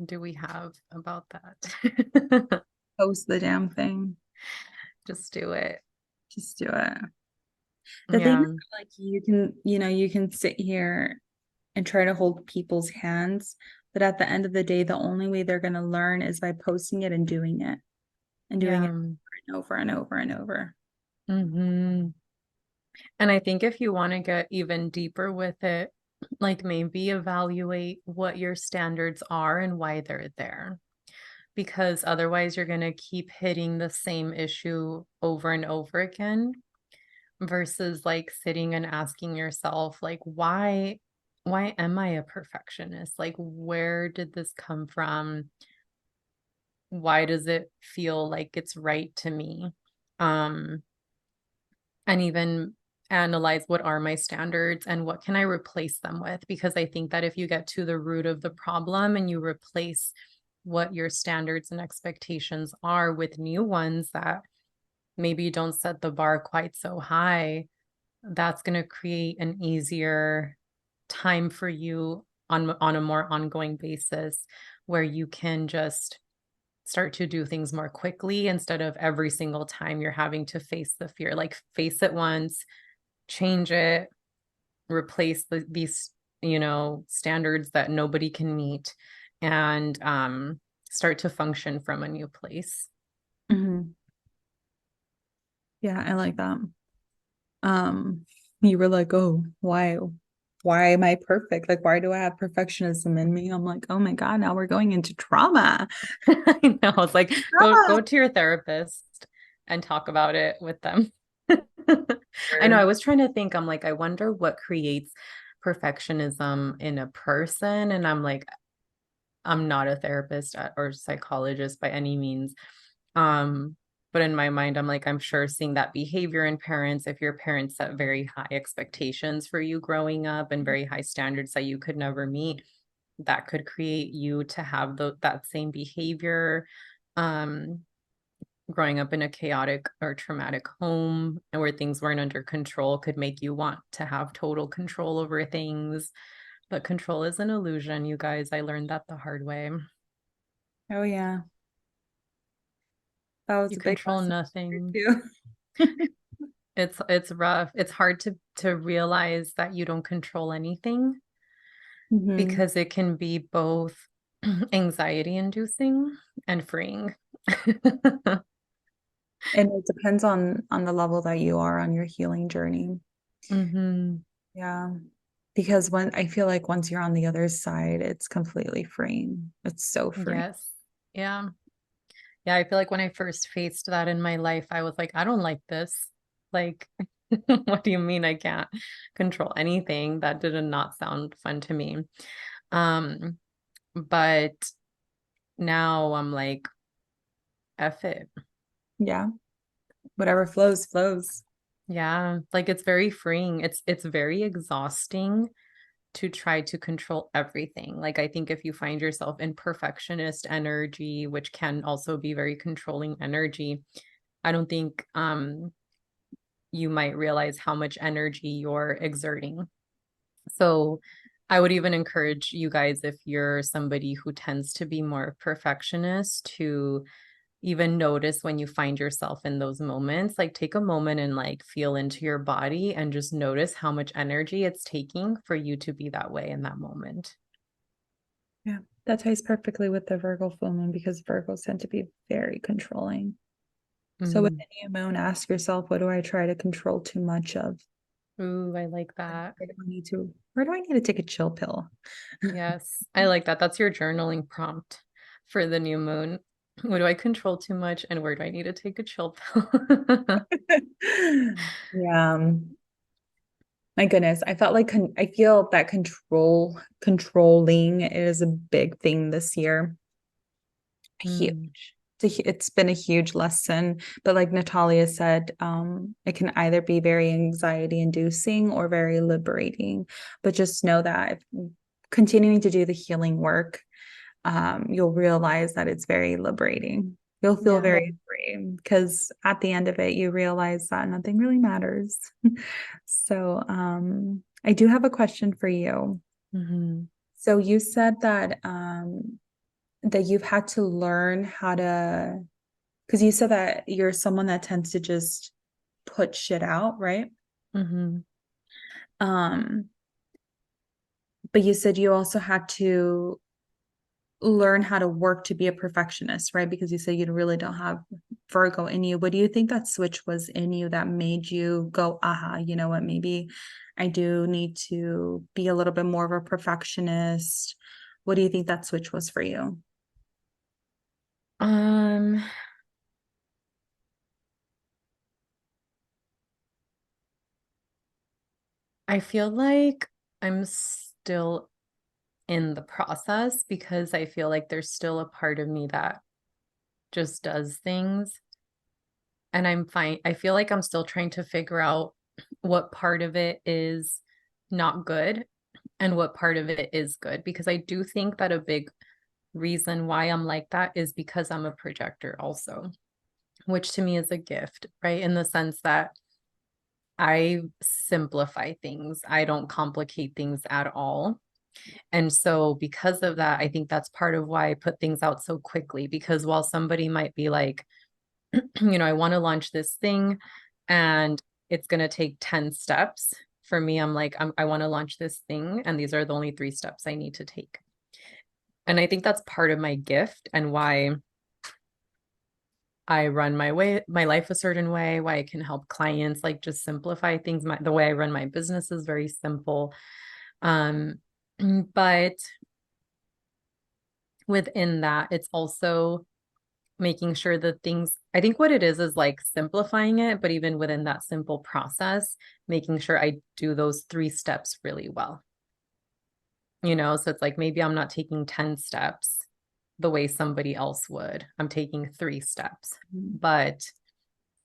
Speaker 2: do we have about that?
Speaker 1: Post the damn thing.
Speaker 2: Just do it.
Speaker 1: Just do it. The thing is,
Speaker 2: Yeah.
Speaker 1: like, you can sit here and try to hold people's hands. But at the end of the day, the only way they're going to learn is by posting it and doing it
Speaker 2: Yeah.
Speaker 1: over and over and over.
Speaker 2: Hmm. And I think if you want to get even deeper with it, like maybe evaluate what your standards are and why they're there. Because otherwise, you're going to keep hitting the same issue over and over again versus like sitting and asking yourself, like, why am I a perfectionist? Like, where did this come from? Why does it feel like it's right to me? Um, and even analyze what are my standards and what can I replace them with? Because I think that if you get to the root of the problem and you replace what your standards and expectations are with new ones that maybe don't set the bar quite so high, that's going to create an easier time for you on a more ongoing basis where you can just start to do things more quickly instead of every single time you're having to face the fear. Like face it once, change it, replace these, standards that nobody can meet, and start to function from a new place.
Speaker 1: Mhm. Yeah, I like that. Um, you were like, oh, why am I perfect? Like, why do I have perfectionism in me? I'm like, oh my God, now we're going into trauma.
Speaker 2: I know. It's like
Speaker 1: Trauma.
Speaker 2: go to your therapist and talk about it with them. I know. I was trying to think, I'm like, I wonder what creates perfectionism in a person. And I'm like, I'm not a therapist or psychologist by any means. Um, but in my mind, I'm like, I'm sure seeing that behavior in parents, if your parents set very high expectations for you growing up and very high standards that you could never meet, that could create you to have that same behavior. Um, Growing up in a chaotic or traumatic home and where things weren't under control could make you want to have total control over things. But control is an illusion, you guys. I learned that the hard way.
Speaker 1: Oh yeah, that was
Speaker 2: You
Speaker 1: a big
Speaker 2: control
Speaker 1: lesson
Speaker 2: nothing.
Speaker 1: too.
Speaker 2: It's rough. It's hard to realize that you don't control anything
Speaker 1: Hmm.
Speaker 2: because it can be both anxiety inducing and freeing.
Speaker 1: And it depends on the level that you are on your healing journey.
Speaker 2: Hmm.
Speaker 1: Yeah. Because when I feel like once you're on the other side, it's completely freeing. It's so freeing.
Speaker 2: Yes. Yeah. Yeah, I feel like when I first faced that in my life, I was like, I don't like this. Like, what do you mean I can't control anything? That did not sound fun to me. Um, but now I'm like, F it.
Speaker 1: Yeah. Whatever flows, flows.
Speaker 2: Yeah, like it's very freeing. It's very exhausting to try to control everything. Like I think if you find yourself in perfectionist energy, which can also be very controlling energy, I don't think you might realize how much energy you're exerting. So I would even encourage you guys, if you're somebody who tends to be more perfectionist, to even notice when you find yourself in those moments. Like take a moment and like feel into your body and just notice how much energy it's taking for you to be that way in that moment.
Speaker 1: Yeah. That ties perfectly with the Virgo full moon because Virgos tend to be very controlling. So with
Speaker 2: Mm.
Speaker 1: the new moon, ask yourself, what do I try to control too much of?
Speaker 2: Ooh, I like that.
Speaker 1: Where do I need to take a chill pill?
Speaker 2: Yes, I like that. That's your journaling prompt for the new moon. What do I control too much and where do I need to take a chill pill?
Speaker 1: Yeah. My goodness, I felt like I feel that controlling is a big thing this year. Huge.
Speaker 2: Mm,
Speaker 1: It's been a huge lesson, but like Natalia said, it can either be very anxiety inducing or very liberating. But just know that if continuing to do the healing work, you'll realize that it's very liberating. You'll feel
Speaker 2: yeah.
Speaker 1: very free because at the end of it, you realize that nothing really matters. So, I do have a question for you.
Speaker 2: Hmm.
Speaker 1: So you said that that you've had to learn how to, because you said that you're someone that tends to just put shit out, right?
Speaker 2: Hmm.
Speaker 1: Um, but you said you also had to learn how to work to be a perfectionist, right? Because you said you really don't have Virgo in you. What do you think that switch was in you that made you go, aha, you know what, maybe I do need to be a little bit more of a perfectionist? What do you think that switch was for you?
Speaker 2: Um, I feel like I'm still in the process because I feel like there's still a part of me that just does things and I'm fine. I feel like I'm still trying to figure out what part of it is not good and what part of it is good because I do think that a big reason why I'm like that is because I'm a projector also, which to me is a gift, right? In the sense that I simplify things. I don't complicate things at all. And so, because of that, I think that's part of why I put things out so quickly. Because while somebody might be like, I want to launch this thing and it's going to take 10 steps. For me, I'm like, I want to launch this thing, and these are the only 3 steps I need to take. And I think that's part of my gift and why I run my life a certain way, why I can help clients like just simplify things. The way I run my business is very simple. Um, but within that, it's also making sure that things, I think what it is like simplifying it, but even within that simple process, making sure I do those 3 steps really well. So it's like maybe I'm not taking 10 steps the way somebody else would. I'm taking 3 steps, but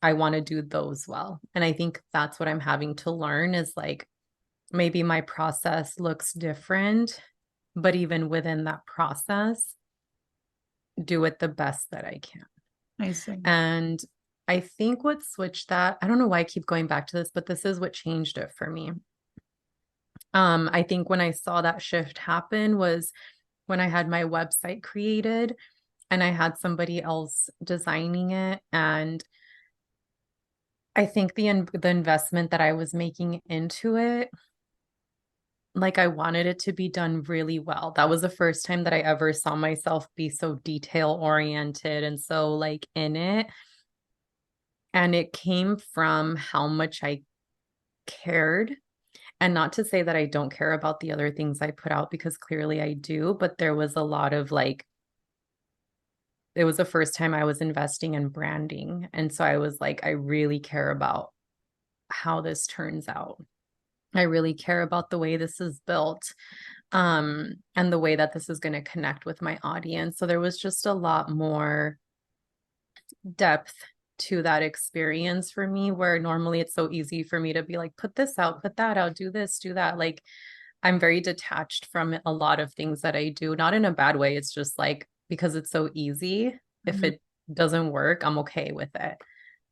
Speaker 2: I want to do those well. And I think that's what I'm having to learn is like maybe my process looks different, but even within that process, do it the best that I can.
Speaker 1: I see.
Speaker 2: And I think what switched that, I don't know why I keep going back to this, but this is what changed it for me. I think when I saw that shift happen was when I had my website created and I had somebody else designing it. And I think the investment that I was making into it, like I wanted it to be done really well. That was the first time that I ever saw myself be so detail oriented and so like in it. And it came from how much I cared. And not to say that I don't care about the other things I put out because clearly I do, but there was a lot of like, it was the first time I was investing in branding. And so I was like, I really care about how this turns out. I really care about the way this is built, and the way that this is going to connect with my audience. So there was just a lot more depth to that experience for me, where normally it's so easy for me to be like, put this out, put that out, do this, do that. Like, I'm very detached from a lot of things that I do, not in a bad way. It's just like because it's so easy. If
Speaker 1: Mhm.
Speaker 2: it doesn't work, I'm okay with it.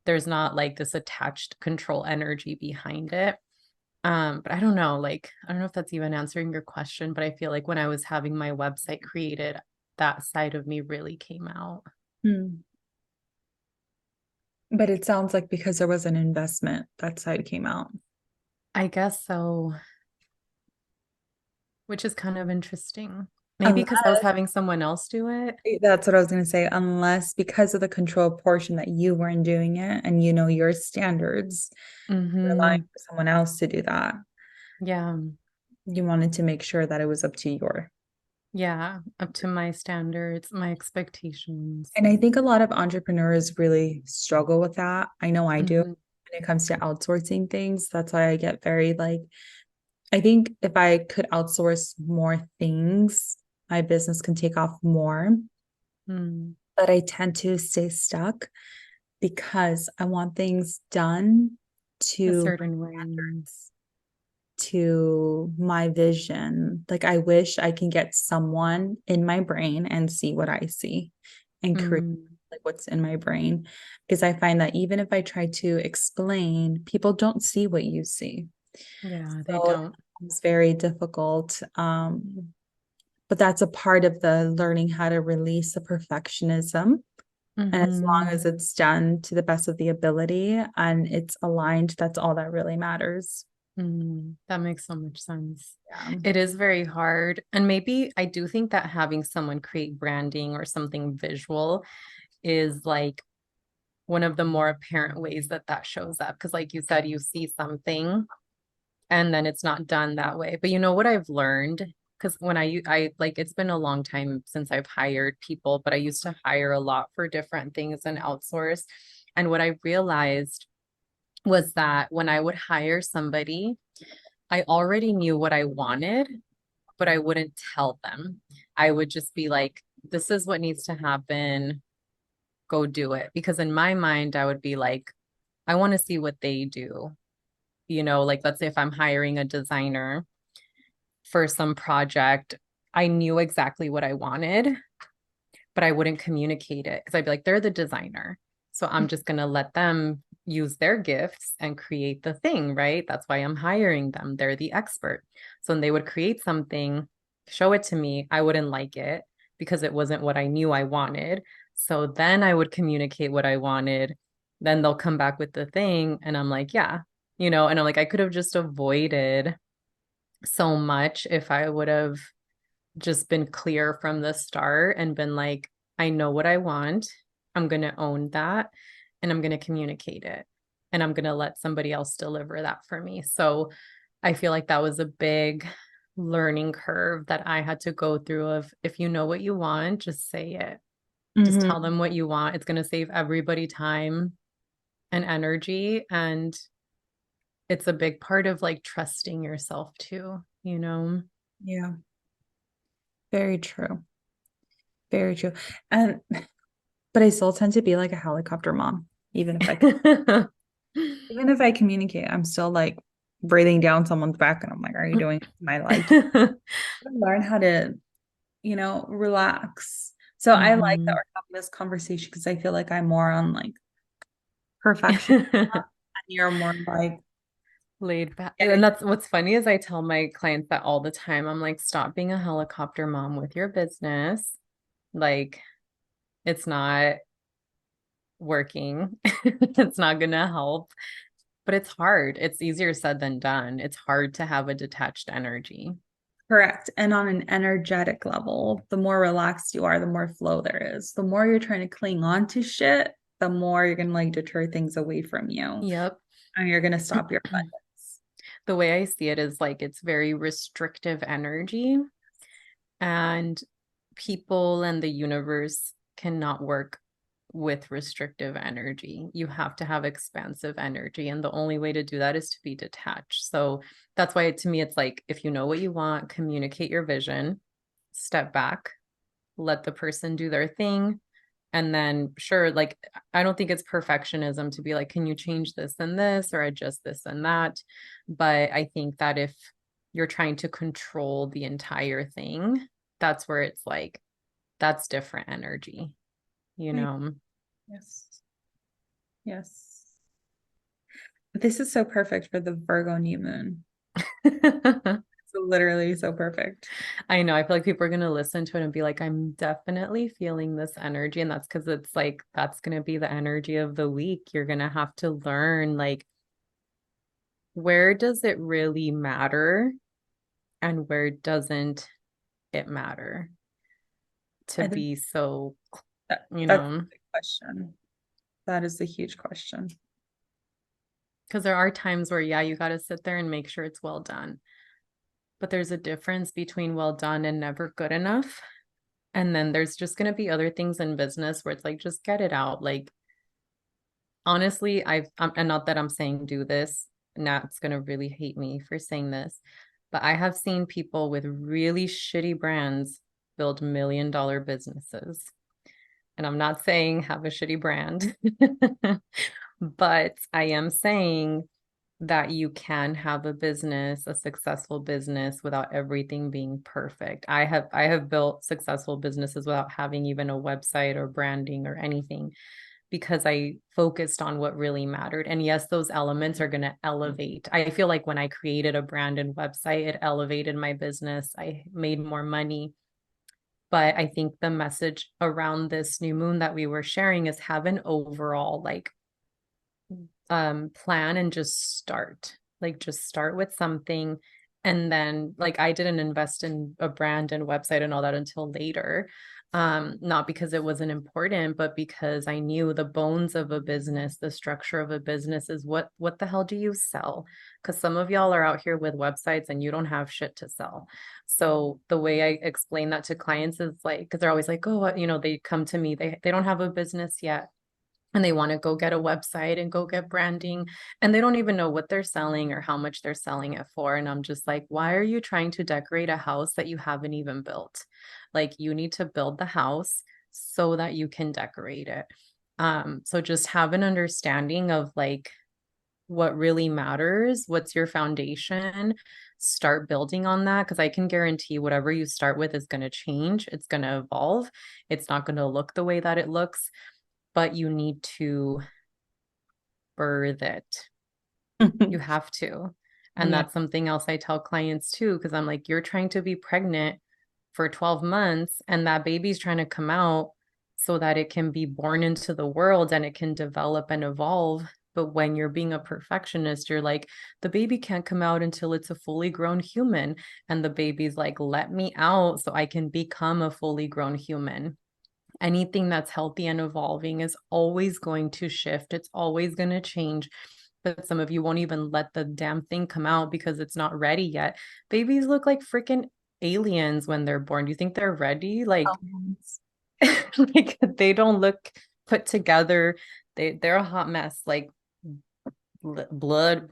Speaker 2: There's not like this attached control energy behind it. But I don't know, like, I don't know if that's even answering your question, but I feel like when I was having my website created, that side of me really came out.
Speaker 1: Hmm. But it sounds like because there was an investment, that side came out.
Speaker 2: I guess so, which is kind of interesting. Maybe because I was
Speaker 1: Unless,
Speaker 2: having someone else do it.
Speaker 1: that's what I was going to say, unless because of the control portion that you weren't doing it and you know your standards, relying
Speaker 2: Hmm.
Speaker 1: for someone else to do that.
Speaker 2: Yeah.
Speaker 1: You wanted to make sure that it was up to your.
Speaker 2: Yeah. Up to my standards, my expectations.
Speaker 1: And I think a lot of entrepreneurs really struggle with that. I know I do
Speaker 2: Hmm.
Speaker 1: when it comes to outsourcing things. That's why I get very like, I think if I could outsource more things, my business can take off more.
Speaker 2: Mm.
Speaker 1: But I tend to stay stuck because I want things done
Speaker 2: A
Speaker 1: to my
Speaker 2: certain way.
Speaker 1: standards, to my vision. Like I wish I can get someone in my brain and see what I see and create
Speaker 2: Mm.
Speaker 1: like what's in my brain. Because I find that even if I try to explain, people don't see what you see.
Speaker 2: Yeah, they
Speaker 1: So
Speaker 2: don't.
Speaker 1: it's very difficult. But that's a part of the learning how to release the perfectionism. And as long
Speaker 2: Hmm.
Speaker 1: as it's done to the best of the ability and it's aligned, that's all that really matters.
Speaker 2: Mm, that makes so much sense.
Speaker 1: Yeah.
Speaker 2: It is very hard. And maybe I do think that having someone create branding or something visual is like one of the more apparent ways that that shows up. Because, like you said, you see something and then it's not done that way. But you know what I've learned? Because when I like, it's been a long time since I've hired people, but I used to hire a lot for different things and outsource. And what I realized was that when I would hire somebody, I already knew what I wanted, but I wouldn't tell them. I would just be like, this is what needs to happen. Go do it. Because in my mind, I would be like, I want to see what they do. You know, like let's say if I'm hiring a designer for some project, I knew exactly what I wanted, but I wouldn't communicate it because I'd be like, they're the designer. So I'm just going to let them use their gifts and create the thing, right? That's why I'm hiring them. They're the expert. So when they would create something, show it to me, I wouldn't like it because it wasn't what I knew I wanted. So then I would communicate what I wanted. Then they'll come back with the thing. And I'm like, yeah, and I'm like, I could have just avoided so much if I would have just been clear from the start and been like, I know what I want. I'm going to own that and I'm going to communicate it. And I'm going to let somebody else deliver that for me. So I feel like that was a big learning curve that I had to go through of if you know what you want, just say it. Just tell
Speaker 1: Mhm.
Speaker 2: them what you want. It's going to save everybody time and energy. And it's a big part of like trusting yourself too.
Speaker 1: Yeah, very true. Very true. And but I still tend to be like a helicopter mom, even if I communicate, I'm still like breathing down someone's back and I'm like, are you doing it to my liking? Learn how to, relax. So I like that
Speaker 2: Mhm.
Speaker 1: we're having this conversation because I feel like I'm more on like perfection and you're more like
Speaker 2: Laid back.
Speaker 1: get
Speaker 2: And
Speaker 1: it.
Speaker 2: that's what's funny is I tell my clients that all the time. I'm like, stop being a helicopter mom with your business. Like, it's not, working. It's not going to help, but it's hard. It's easier said than done. It's hard to have a detached energy.
Speaker 1: Correct. And on an energetic level, the more relaxed you are, the more flow there is. The more you're trying to cling on to shit, the more you're going to like deter things away from you
Speaker 2: Yep.
Speaker 1: and you're going to stop your abundance.
Speaker 2: The way I see it is like it's very restrictive energy, and people and the universe cannot work with restrictive energy. You have to have expansive energy. And the only way to do that is to be detached. So that's why to me, it's like if you know what you want, communicate your vision, step back, let the person do their thing. And then, sure, like, I don't think it's perfectionism to be like, can you change this and this or adjust this and that? But I think that if you're trying to control the entire thing, that's where it's like, that's different energy, you
Speaker 1: Right.
Speaker 2: know?
Speaker 1: Yes. Yes. This is so perfect for the Virgo new moon. It's literally so perfect.
Speaker 2: I know. I feel like people are going to listen to it and be like, I'm definitely feeling this energy. And that's because it's like, that's going to be the energy of the week. You're going to have to learn, like, where does it really matter and where doesn't it matter to
Speaker 1: I think
Speaker 2: be so,
Speaker 1: that's the question. That is a huge question.
Speaker 2: because there are times where, yeah, you got to sit there and make sure it's well done. But there's a difference between well done and never good enough. And then there's just going to be other things in business where it's like, just get it out. Like, honestly, and not that I'm saying do this, Nat's going to really hate me for saying this, but I have seen people with really shitty brands build $1 million businesses. And I'm not saying have a shitty brand, but I am saying that you can have a business, a successful business without everything being perfect. I have built successful businesses without having even a website or branding or anything because I focused on what really mattered. And yes, those elements are going to elevate. I feel like when I created a brand and website, it elevated my business. I made more money. But I think the message around this new moon that we were sharing is have an overall like plan and just start. Like just start with something. And then like I didn't invest in a brand and website and all that until later. Not because it wasn't important, but because I knew the bones of a business, the structure of a business is what the hell do you sell? Because some of y'all are out here with websites and you don't have shit to sell. So the way I explain that to clients is like, because they're always like, oh, they come to me, they don't have a business yet and they want to go get a website and go get branding and they don't even know what they're selling or how much they're selling it for. And I'm just like, why are you trying to decorate a house that you haven't even built? Like you need to build the house so that you can decorate it. So just have an understanding of like what really matters, what's your foundation, start building on that because I can guarantee whatever you start with is going to change, it's going to evolve, it's not going to look the way that it looks, but you need to birth it. You have to. And
Speaker 1: Yeah.
Speaker 2: that's something else I tell clients too, because I'm like, you're trying to be pregnant for 12 months and that baby's trying to come out so that it can be born into the world and it can develop and evolve. But when you're being a perfectionist, you're like, the baby can't come out until it's a fully grown human. And the baby's like, let me out so I can become a fully grown human. Anything that's healthy and evolving is always going to shift. It's always going to change. But some of you won't even let the damn thing come out because it's not ready yet. Babies look like freaking aliens when they're born. Do you think they're ready? Like, like they don't look put together. They're a hot mess. Like blood.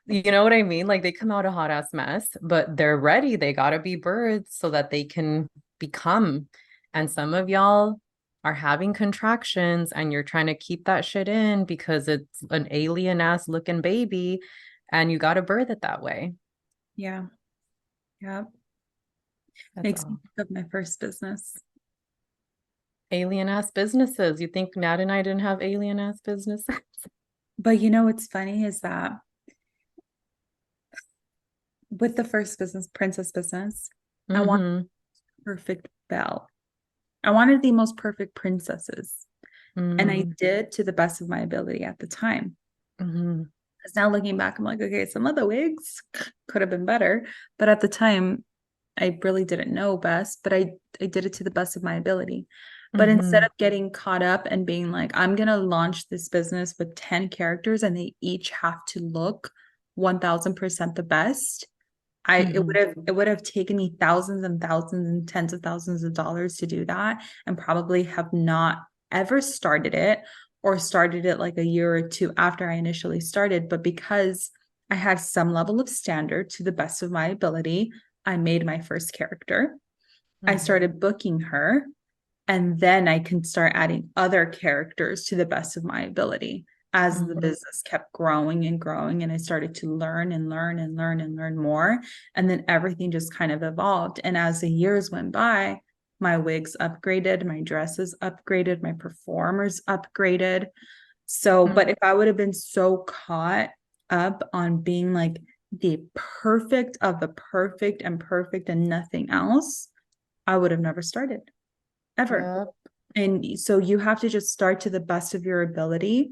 Speaker 2: You know what I mean? Like they come out a hot ass mess, but they're ready. They gotta be birthed so that they can become. And some of y'all are having contractions and you're trying to keep that shit in because it's an alien ass looking baby and you gotta birth it that way.
Speaker 1: Yeah. Yeah.
Speaker 2: That's
Speaker 1: Makes me
Speaker 2: all.
Speaker 1: think of my first business.
Speaker 2: Alien ass businesses. You think Nat and I didn't have alien ass businesses?
Speaker 1: But you know what's funny is that with the first business, princess business, I wanted
Speaker 2: Mm-hmm.
Speaker 1: perfect belle. I wanted the most perfect princesses. And I
Speaker 2: Mm,
Speaker 1: did to the best of my ability at the time.
Speaker 2: mhm,
Speaker 1: Because now looking back, I'm like, okay, some of the wigs could have been better. But at the time, I really didn't know best, but I did it to the best of my ability. But instead
Speaker 2: mhm,
Speaker 1: of getting caught up and being like, I'm gonna launch this business with 10 characters and they each have to look 1000% the best,
Speaker 2: mhm,
Speaker 1: it would have taken me thousands and thousands and tens of thousands of dollars to do that and probably have not ever started it or started it like a year or two after I initially started. But because I had some level of standard to the best of my ability, I made my first character. I
Speaker 2: mhm.
Speaker 1: started booking her, and then I can start adding other characters to the best of my ability as the
Speaker 2: Mhm.
Speaker 1: business kept growing and growing. And I started to learn and learn and learn and learn more. And then everything just kind of evolved. And as the years went by, my wigs upgraded, my dresses upgraded, my performers upgraded. So, but if I would have been so caught up on being like the perfect of the perfect and perfect and nothing else, I would have never started ever.
Speaker 2: Yep,
Speaker 1: And so you have to just start to the best of your ability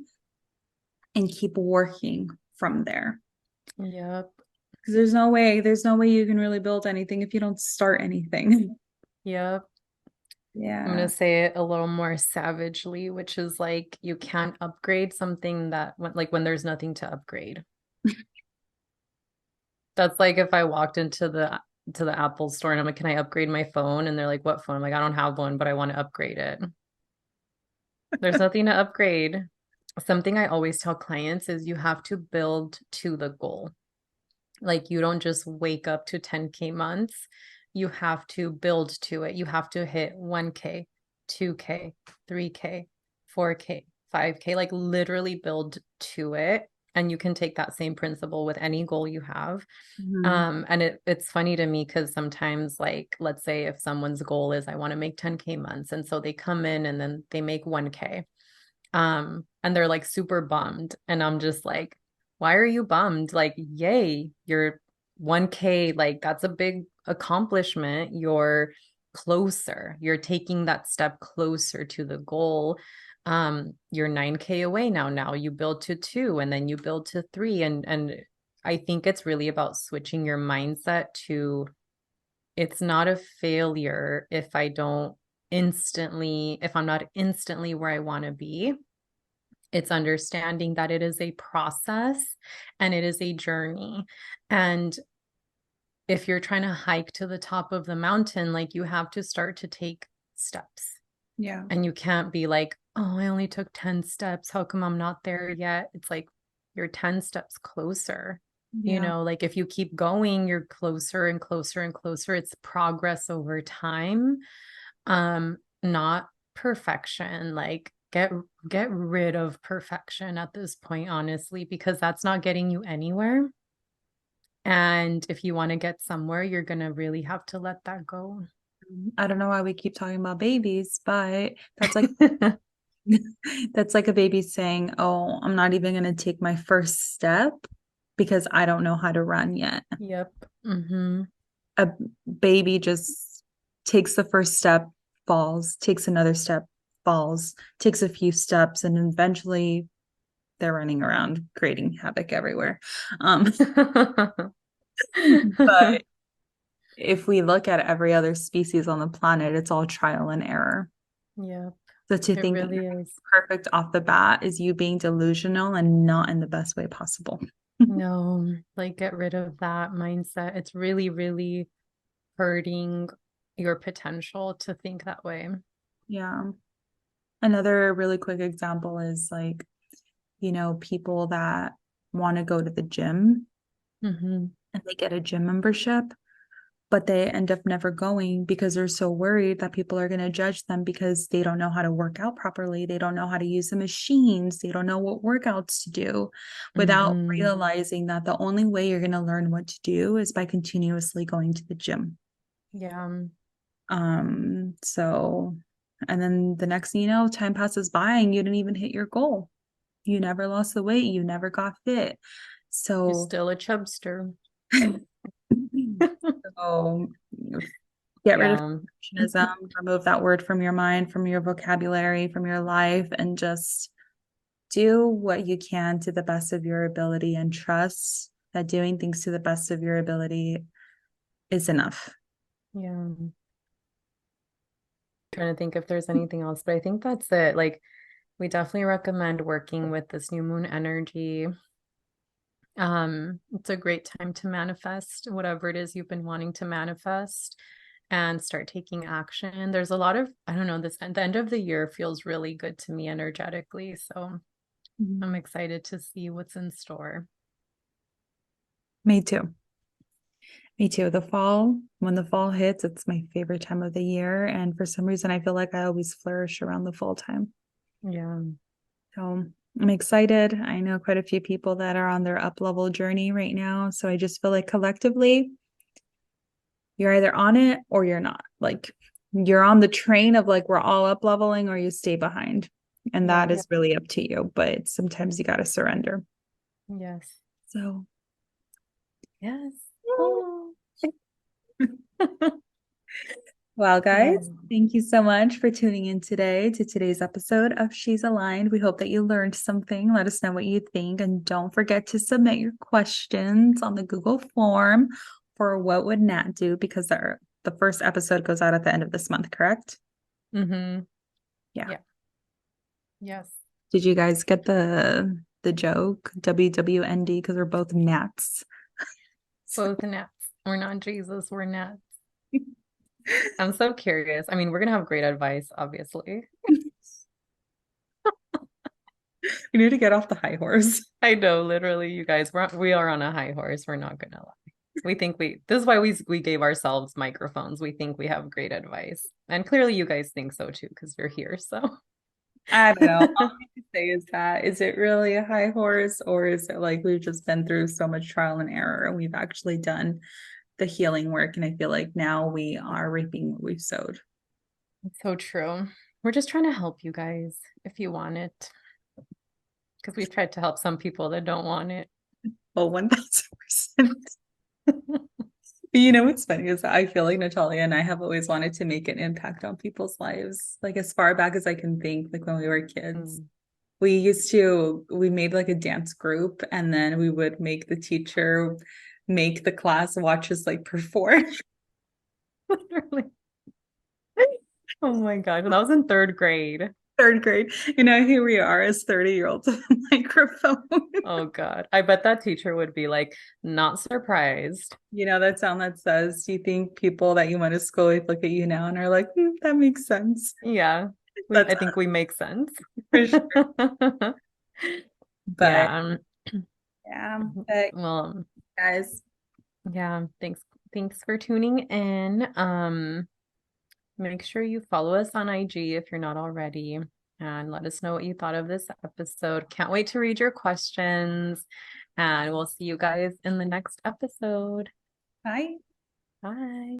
Speaker 1: and keep working from there.
Speaker 2: yep,
Speaker 1: Because there's no way you can really build anything if you don't start anything.
Speaker 2: yep. I'm gonna
Speaker 1: Yeah.
Speaker 2: say it a little more savagely, which is like you can't upgrade something that when there's nothing to upgrade. That's like if I walked into the Apple store and I'm like, can I upgrade my phone? And they're like, what phone? I'm like, I don't have one, but I want to upgrade it. There's nothing to upgrade. Something I always tell clients is you have to build to the goal. Like you don't just wake up to 10K months. You have to build to it. You have to hit 1K, 2K, 3K, 4K, 5K, like literally build to it. And you can take that same principle with any goal you have.
Speaker 1: Mhm.
Speaker 2: And it's funny to me because sometimes, like, let's say if someone's goal is I want to make 10K months, and so they come in and then they make 1K, and they're like super bummed, and I'm just like, why are you bummed? Like, yay, you're 1K, like that's a big accomplishment. You're closer. You're taking that step closer to the goal. You're 9K away now. Now you build to 2 and then you build to 3, and I think it's really about switching your mindset to it's not a failure if I'm not instantly where I want to be. It's understanding that it is a process and it is a journey. And if you're trying to hike to the top of the mountain, like you have to start to take steps.
Speaker 1: Yeah.
Speaker 2: And you can't be like, oh, I only took 10 steps. How come I'm not there yet? It's like you're 10 steps closer.
Speaker 1: Yeah.
Speaker 2: Like if you keep going, you're closer and closer and closer. It's progress over time, not perfection. Like get rid of perfection at this point, honestly, because that's not getting you anywhere. And if you want to get somewhere, you're gonna really have to let that go.
Speaker 1: I don't know why we keep talking about babies, but that's like that's like a baby saying, "Oh, I'm not even going to take my first step because I don't know how to run yet."
Speaker 2: Yep. Mm-hmm.
Speaker 1: A baby just takes the first step, falls, takes another step, falls, takes a few steps, and eventually they're running around creating havoc everywhere. Um, but if we look at every other species on the planet, it's all trial and error.
Speaker 2: Yep.
Speaker 1: So to
Speaker 2: It
Speaker 1: think that
Speaker 2: really
Speaker 1: you're
Speaker 2: is.
Speaker 1: perfect off the bat is you being delusional and not in the best way possible.
Speaker 2: No, like get rid of that mindset. It's really, really hurting your potential to think that way.
Speaker 1: Yeah. Another really quick example is like, people that want to go to the gym
Speaker 2: Mm-hmm.
Speaker 1: and they get a gym membership, but they end up never going because they're so worried that people are going to judge them because they don't know how to work out properly. They don't know how to use the machines. They don't know what workouts to do without
Speaker 2: Mm-hmm.
Speaker 1: realizing that the only way you're going to learn what to do is by continuously going to the gym.
Speaker 2: Yeah.
Speaker 1: So, and then the next thing you know, time passes by and you didn't even hit your goal. You never lost the weight. You never got fit.
Speaker 2: You're
Speaker 1: So,
Speaker 2: still a chubster.
Speaker 1: so Get rid of
Speaker 2: Yeah.
Speaker 1: perfectionism, remove that word from your mind, from your vocabulary, from your life, and just do what you can to the best of your ability and trust that doing things to the best of your ability is enough.
Speaker 2: Yeah. Trying to think if there's anything else, but I think that's it. Like, we definitely recommend working with this new moon energy. It's a great time to manifest whatever it is you've been wanting to manifest and start taking action. There's a lot of, I don't know, the end of the year feels really good to me energetically. So I'm excited to see what's in store.
Speaker 1: Me too. Me too. The fall, when the fall hits, it's my favorite time of the year. And for some reason, I feel like I always flourish around the fall time.
Speaker 2: Yeah.
Speaker 1: So I'm excited. I know quite a few people that are on their up level journey right now. So I just feel like collectively, you're either on it or you're not. Like you're on the train of like we're all up leveling or you stay behind. And that
Speaker 2: Yeah.
Speaker 1: is really up to you. But sometimes you got to surrender.
Speaker 2: Yes.
Speaker 1: So,
Speaker 2: Yes. Oh.
Speaker 1: well,
Speaker 2: Yeah.
Speaker 1: guys, thank you so much for tuning in today to today's episode of She's Aligned. We hope that you learned something. Let us know what you think. And don't forget to submit your questions on the Google form for What Would Nat Do? Because the first episode goes out at the end of this month, correct?
Speaker 2: Mm-hmm.
Speaker 1: Yeah.
Speaker 2: Yeah. Yes.
Speaker 1: Did you guys get the joke? WWND because we're both Nats.
Speaker 2: Both Nats. We're not Jesus, we're Nats. I'm so curious. I mean, we're gonna have great advice, obviously.
Speaker 1: We need to get off the high horse.
Speaker 2: I know, literally, you guys, we are on a high horse. We're not gonna lie. We think this is why we gave ourselves microphones. We think we have great advice. And clearly you guys think so too, because you're here. So
Speaker 1: I don't know. All I can say is that is it really a high horse, or is it like we've just been through so much trial and error and we've actually done the healing work? And I feel like now we are reaping what we've sowed.
Speaker 2: it's so true. We're just trying to help you guys if you want it. Because we've tried to help some people that don't want it.
Speaker 1: Oh, 1000%. But you know what's funny is that I feel like Natalia and I have always wanted to make an impact on people's lives, like as far back as I can think, like when we were kids.
Speaker 2: Mm.
Speaker 1: We made like a dance group and then we would make the teacher make the class watch us like perform.
Speaker 2: Literally. Oh my gosh. And that was in third grade.
Speaker 1: Third grade. You know, here we are as 30-year-olds with a microphone.
Speaker 2: Oh God. I bet that teacher would be like, not surprised.
Speaker 1: You know, that sound that says, do you think people that you went to school with look at you now and are like, that makes sense?
Speaker 2: Yeah.
Speaker 1: That's
Speaker 2: I think we make sense.
Speaker 1: for sure. But
Speaker 2: Yeah.
Speaker 1: yeah, but
Speaker 2: Well,
Speaker 1: guys,
Speaker 2: yeah, thanks for tuning in. Make sure you follow us on IG if you're not already, and let us know what you thought of this episode. Can't wait to read your questions, and we'll see you guys in the next episode.
Speaker 1: bye.
Speaker 2: Bye.